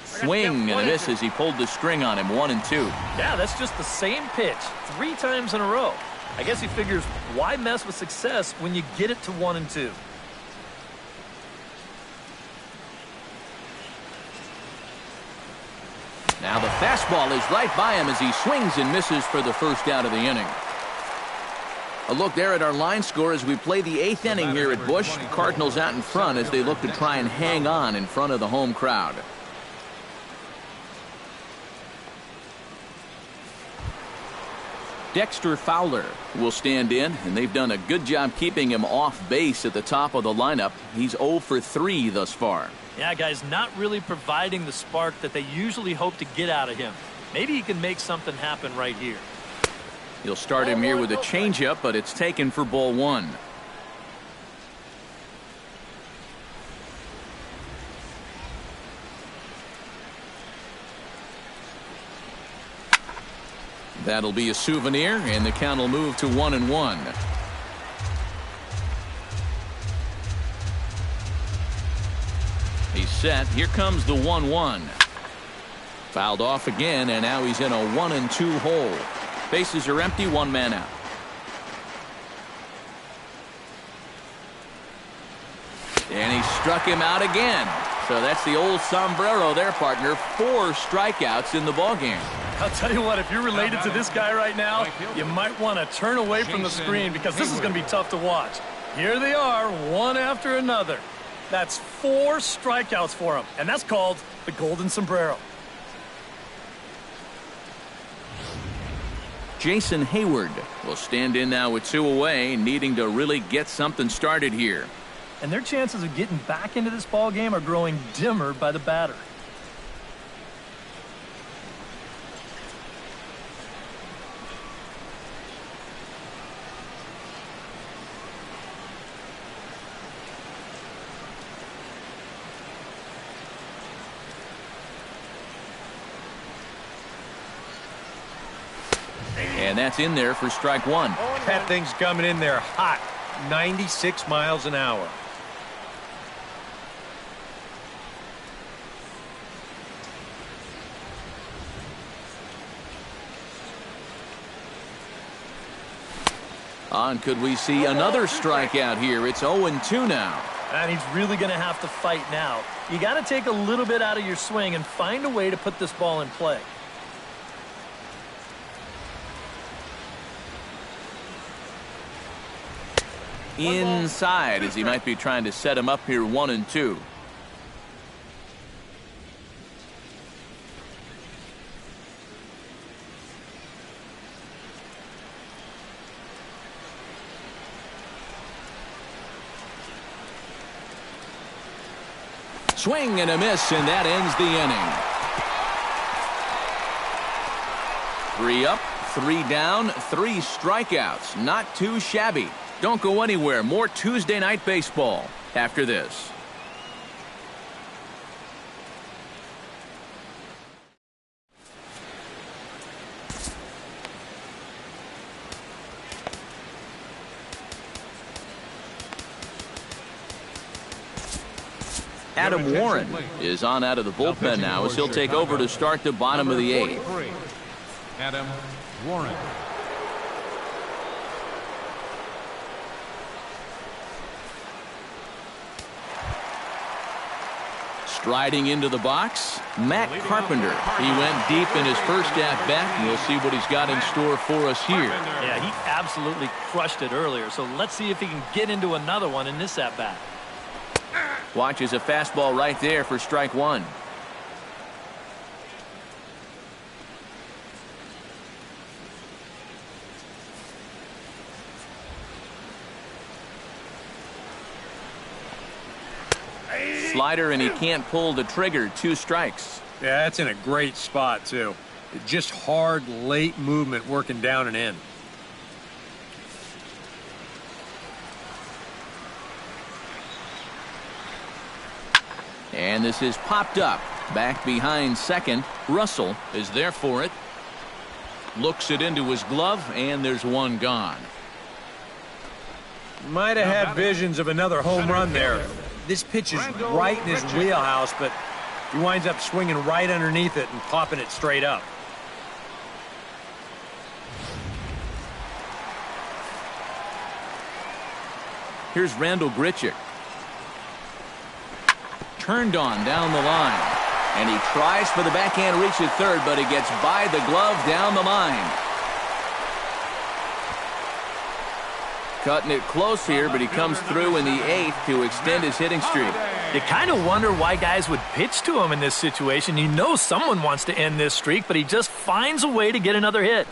Swing and a miss as he pulled the string on him. 1-2. Yeah, that's just the same pitch 3 times in a row. I guess he figures, why mess with success when you get it to 1-2? Now the fastball is right by him as he swings and misses for the first out of the inning. A look there at our line score as we play the 8th inning here at Busch. The Cardinals out in front as they look to try and hang on in front of the home crowd. Dexter Fowler will stand in, and they've done a good job keeping him off base at the top of the lineup. He's 0 for 3 thus far. Yeah, guys, not really providing the spark that they usually hope to get out of him. Maybe he can make something happen right here. He'll start him here with a changeup, but it's taken for ball 1. That'll be a souvenir, and the count will move to 1-1. He's set. Here comes the 1-1. Fouled off again, and now he's in a 1-2 hole. Bases are empty, 1 man out. And he struck him out again. So that's the old sombrero there, partner. 4 strikeouts in the ballgame. I'll tell you what, if you're related to this guy right now, you might want to turn away from the screen because this is going to be tough to watch. Here they are, one after another. That's 4 strikeouts for him, and that's called the golden sombrero. Jason Hayward will stand in now with 2 away, needing to really get something started here. And their chances of getting back into this ball game are growing dimmer by the batter. And that's in there for strike 1. That thing's coming in there hot. 96 miles an hour. And could we see another strikeout here? It's 0-2 now. And he's really going to have to fight now. You got to take a little bit out of your swing and find a way to put this ball in play. Inside, as he might be trying to set him up here 1-2. Swing and a miss, and that ends the inning. 3 up, 3 down, 3 strikeouts. Not too shabby. Don't go anywhere. More Tuesday Night Baseball after this. Adam Warren is on out of the bullpen now as he'll take over to start the bottom of the 8th. Adam Warren. Striding into the box, Matt Carpenter. He went deep in his first at-bat, and we'll see what he's got in store for us here. Yeah, he absolutely crushed it earlier, so let's see if he can get into another one in this at-bat. Watches a fastball right there for strike 1. Slider, and he can't pull the trigger. 2 strikes. Yeah, that's in a great spot, too. Just hard, late movement working down and in. And this is popped up. Back behind second. Russell is there for it. Looks it into his glove, and there's one gone. Might have had visions of another home run there. This pitch is right in his wheelhouse, but he winds up swinging right underneath it and popping it straight up. Here's Randall Grichuk. Turned on down the line. And he tries for the backhand reach at third, but he gets by the glove down the line. Cutting it close here, but he comes through in the 8th to extend his hitting streak. You kind of wonder why guys would pitch to him in this situation. You know someone wants to end this streak, but he just finds a way to get another hit.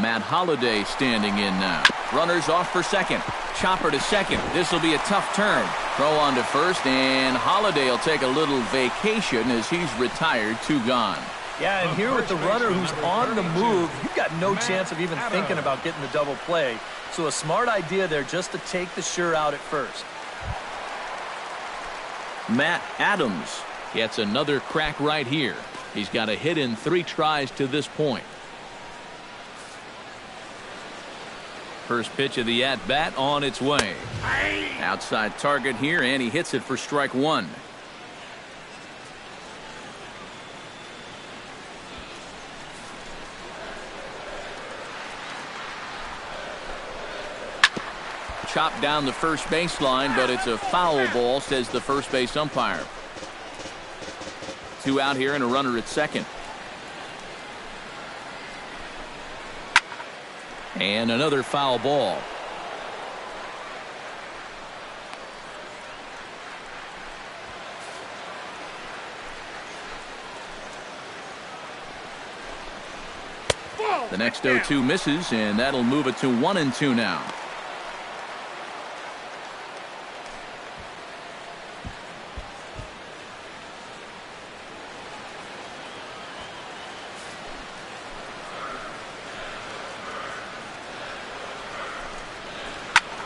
Matt Holliday standing in now. Runners off for second. Chopper to second. This will be a tough turn. Throw on to first, and Holliday will take a little vacation as he's retired. 2 gone. Yeah, and here with the runner who's on the move, you've got no chance of even thinking about getting the double play. So a smart idea there just to take the sure out at first. Matt Adams gets another crack right here. He's got a hit in 3 tries to this point. First pitch of the at-bat on its way. Outside target here, and he hits it for strike 1. Chopped down the first baseline, but it's a foul ball, says the first base umpire. 2 out here and a runner at second. And another foul ball. The next 0-2 misses, and that'll move it to 1-2 now.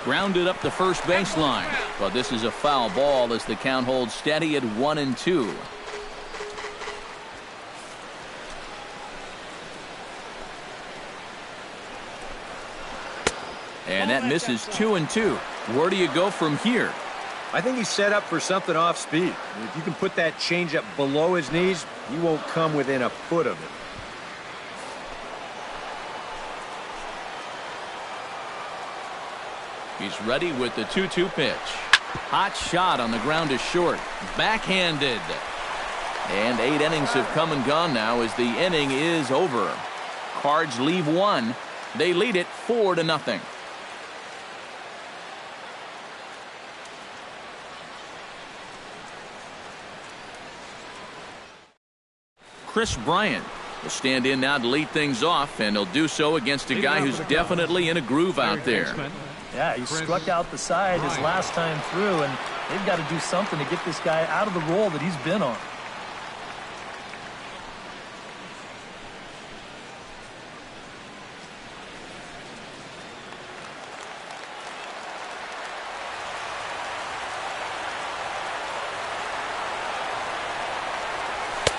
Grounded up the first baseline, but this is a foul ball as the count holds steady at 1-2. And that misses 2-2. Where do you go from here? I think he's set up for something off speed. If you can put that changeup below his knees, he won't come within a foot of it. He's ready with the 2-2 pitch. Hot shot on the ground is short. Backhanded. And 8 innings have come and gone now as the inning is over. Cards leave 1. They lead it 4-0. Chris Bryant will stand in now to lead things off, and he'll do so against a guy who's definitely in a groove out there. Yeah, he struck out the side his last time through, and they've got to do something to get this guy out of the role that he's been on.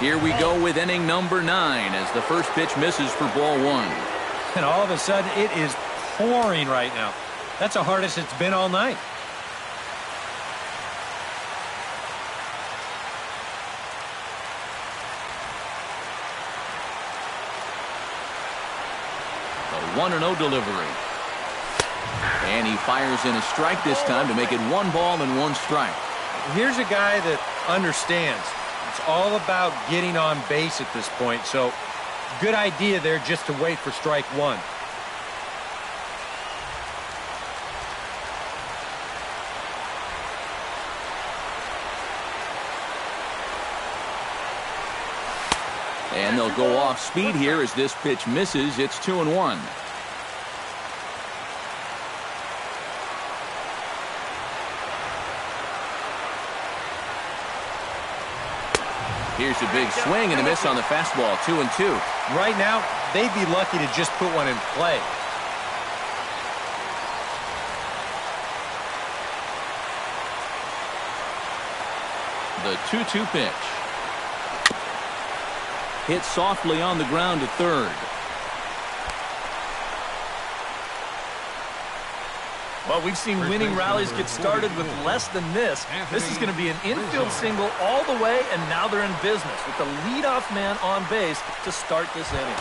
Here we go with inning number 9 as the first pitch misses for ball 1. And all of a sudden, it is pouring right now. That's the hardest it's been all night. A 1-0 delivery. And he fires in a strike this time to make it 1 ball and 1 strike. Here's a guy that understands. It's all about getting on base at this point, so good idea there just to wait for strike 1. And they'll go off speed here as this pitch misses. It's 2-1. Here's a big swing and a miss on the fastball. 2-2. Right now, they'd be lucky to just put one in play. The 2-2 pitch. Hit softly on the ground to third. Well, we've seen winning rallies get started with less than this. This is going to be an infield single all the way, and now they're in business with the leadoff man on base to start this inning.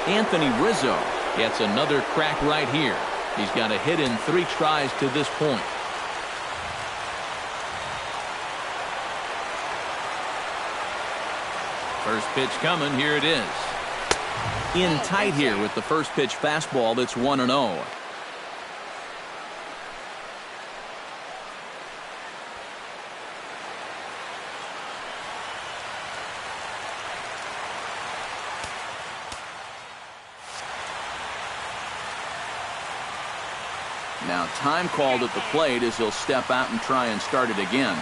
Anthony Rizzo gets another crack right here. He's got a hit in 3 tries to this point. First pitch coming. Here it is. In tight here with the first pitch fastball that's 1-0. Now time called at the plate as he'll step out and try and start it again.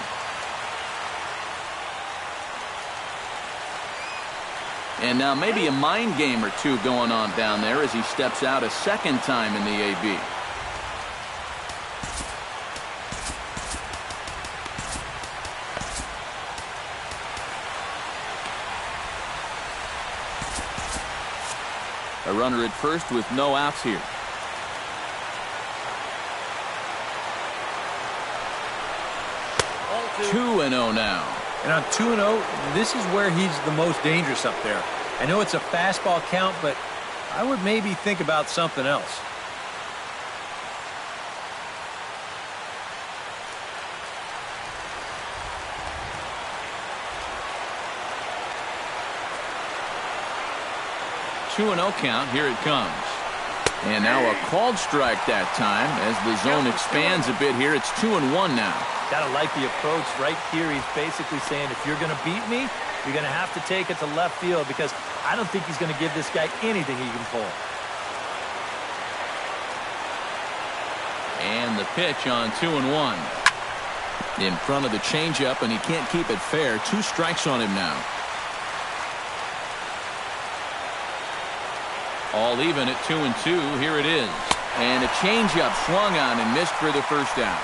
And now maybe a mind game or two going on down there as he steps out a second time in the AB. A runner at first with no outs here. 2-0 now. And on 2-0, this is where he's the most dangerous up there. I know it's a fastball count, but I would maybe think about something else. Two-0 count. Here it comes. And now a called strike that time as the zone expands a bit here. It's 2-1 now. Gotta like the approach right here. He's basically saying, if you're going to beat me, you're going to have to take it to left field, because I don't think he's going to give this guy anything he can pull. And the pitch on 2-1. In front of the changeup, and he can't keep it fair. 2 strikes on him now. All even at 2-2. Here it is. And a changeup swung on and missed for the first out.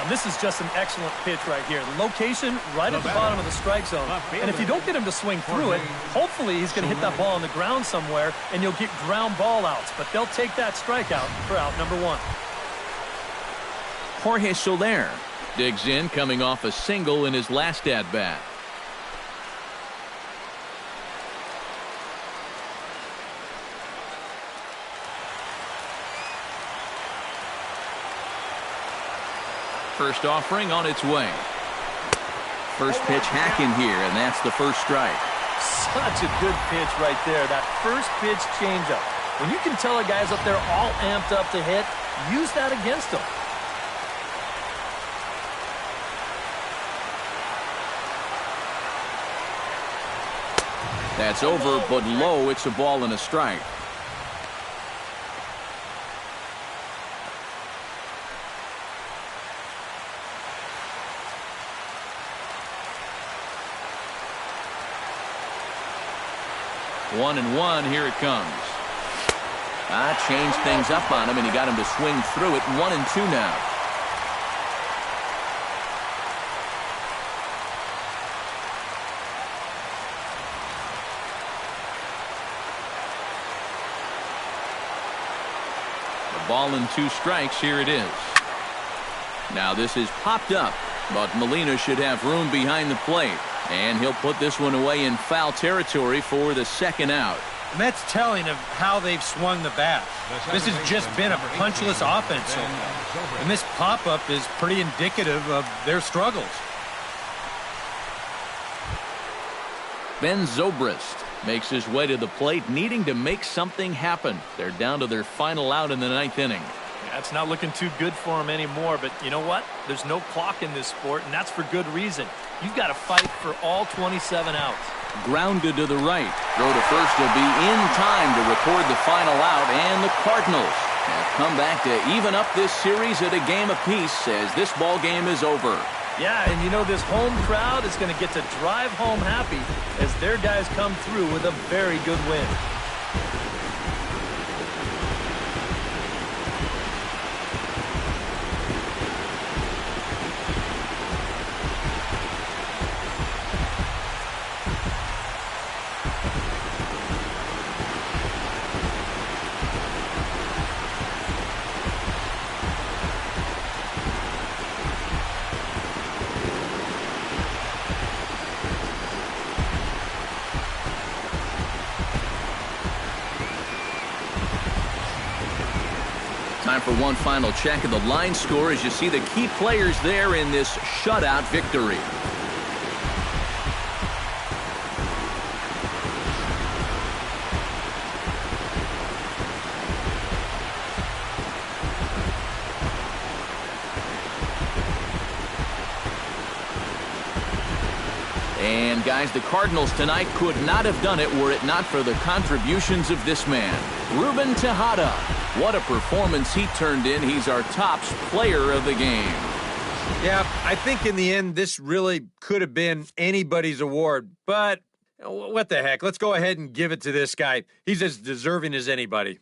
This is just an excellent pitch right here. The location right at the bottom of the strike zone. And if you don't get him to swing through it, hopefully he's going to hit that ball on the ground somewhere, and you'll get ground ball outs. But they'll take that strikeout for out number 1. Jorge Soler. Digs in, coming off a single in his last at-bat. First offering on its way. First pitch hack in here, and that's the first strike. Such a good pitch right there. That first pitch changeup. When you can tell a guy's up there all amped up to hit, use that against him. That's over, but low. It's a ball and a strike. One and one, here it comes. Changed things up on him, and he got him to swing through it. 1-2 now. The ball and 2 strikes, here it is. Now this is popped up, but Molina should have room behind the plate. And he'll put this one away in foul territory for the second out. And that's telling of how they've swung the bat. This has just been a punchless offense so far. And this pop-up is pretty indicative of their struggles. Ben Zobrist makes his way to the plate, needing to make something happen. They're down to their final out in the 9th inning. That's not looking too good for him anymore, but you know what? There's no clock in this sport, and that's for good reason. You've got to fight for all 27 outs. Grounded to the right. Throw to first will be in time to record the final out, and the Cardinals have come back to even up this series at a game apiece as this ball game is over. Yeah, and you know this home crowd is going to get to drive home happy as their guys come through with a very good win. Time for one final check of the line score as you see the key players there in this shutout victory. And guys, the Cardinals tonight could not have done it were it not for the contributions of this man, Ruben Tejada. What a performance he turned in. He's our top player of the game. Yeah, I think in the end, this really could have been anybody's award. But what the heck? Let's go ahead and give it to this guy. He's as deserving as anybody.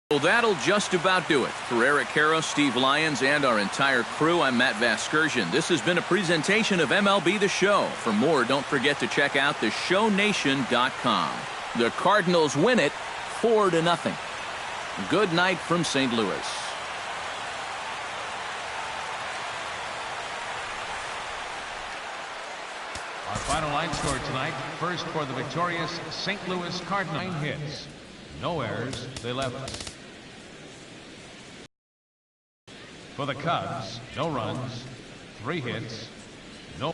Well, that'll just about do it. For Eric Harrow, Steve Lyons, and our entire crew, I'm Matt Vasgersian. This has been a presentation of MLB The Show. For more, don't forget to check out theshownation.com. The Cardinals win it 4-0. Good night from St. Louis. Our final line score tonight. First for the victorious St. Louis Cardinals. 9 hits. No errors. They left us. For the Cubs, no runs, 3 hits, no.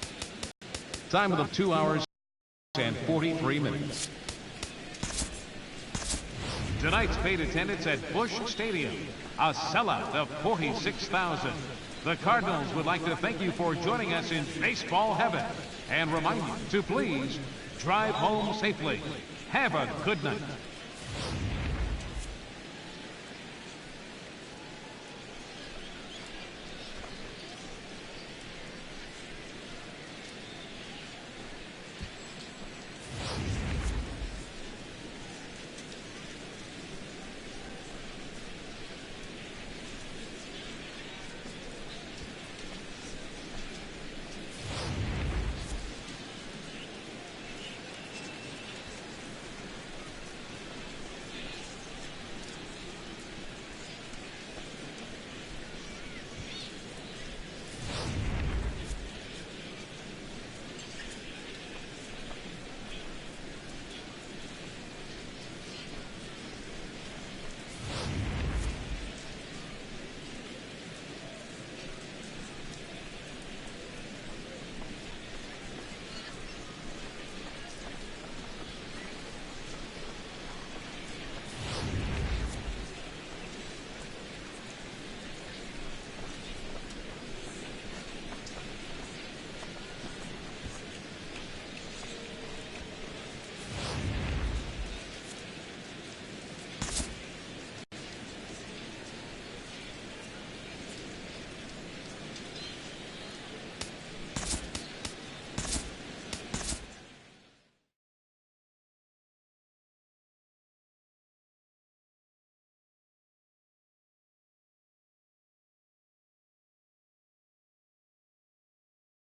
Time of the 2 hours and 43 minutes. Tonight's paid attendance at Busch Stadium, a sellout of 46,000. The Cardinals would like to thank you for joining us in baseball heaven and remind you to please drive home safely. Have a good night.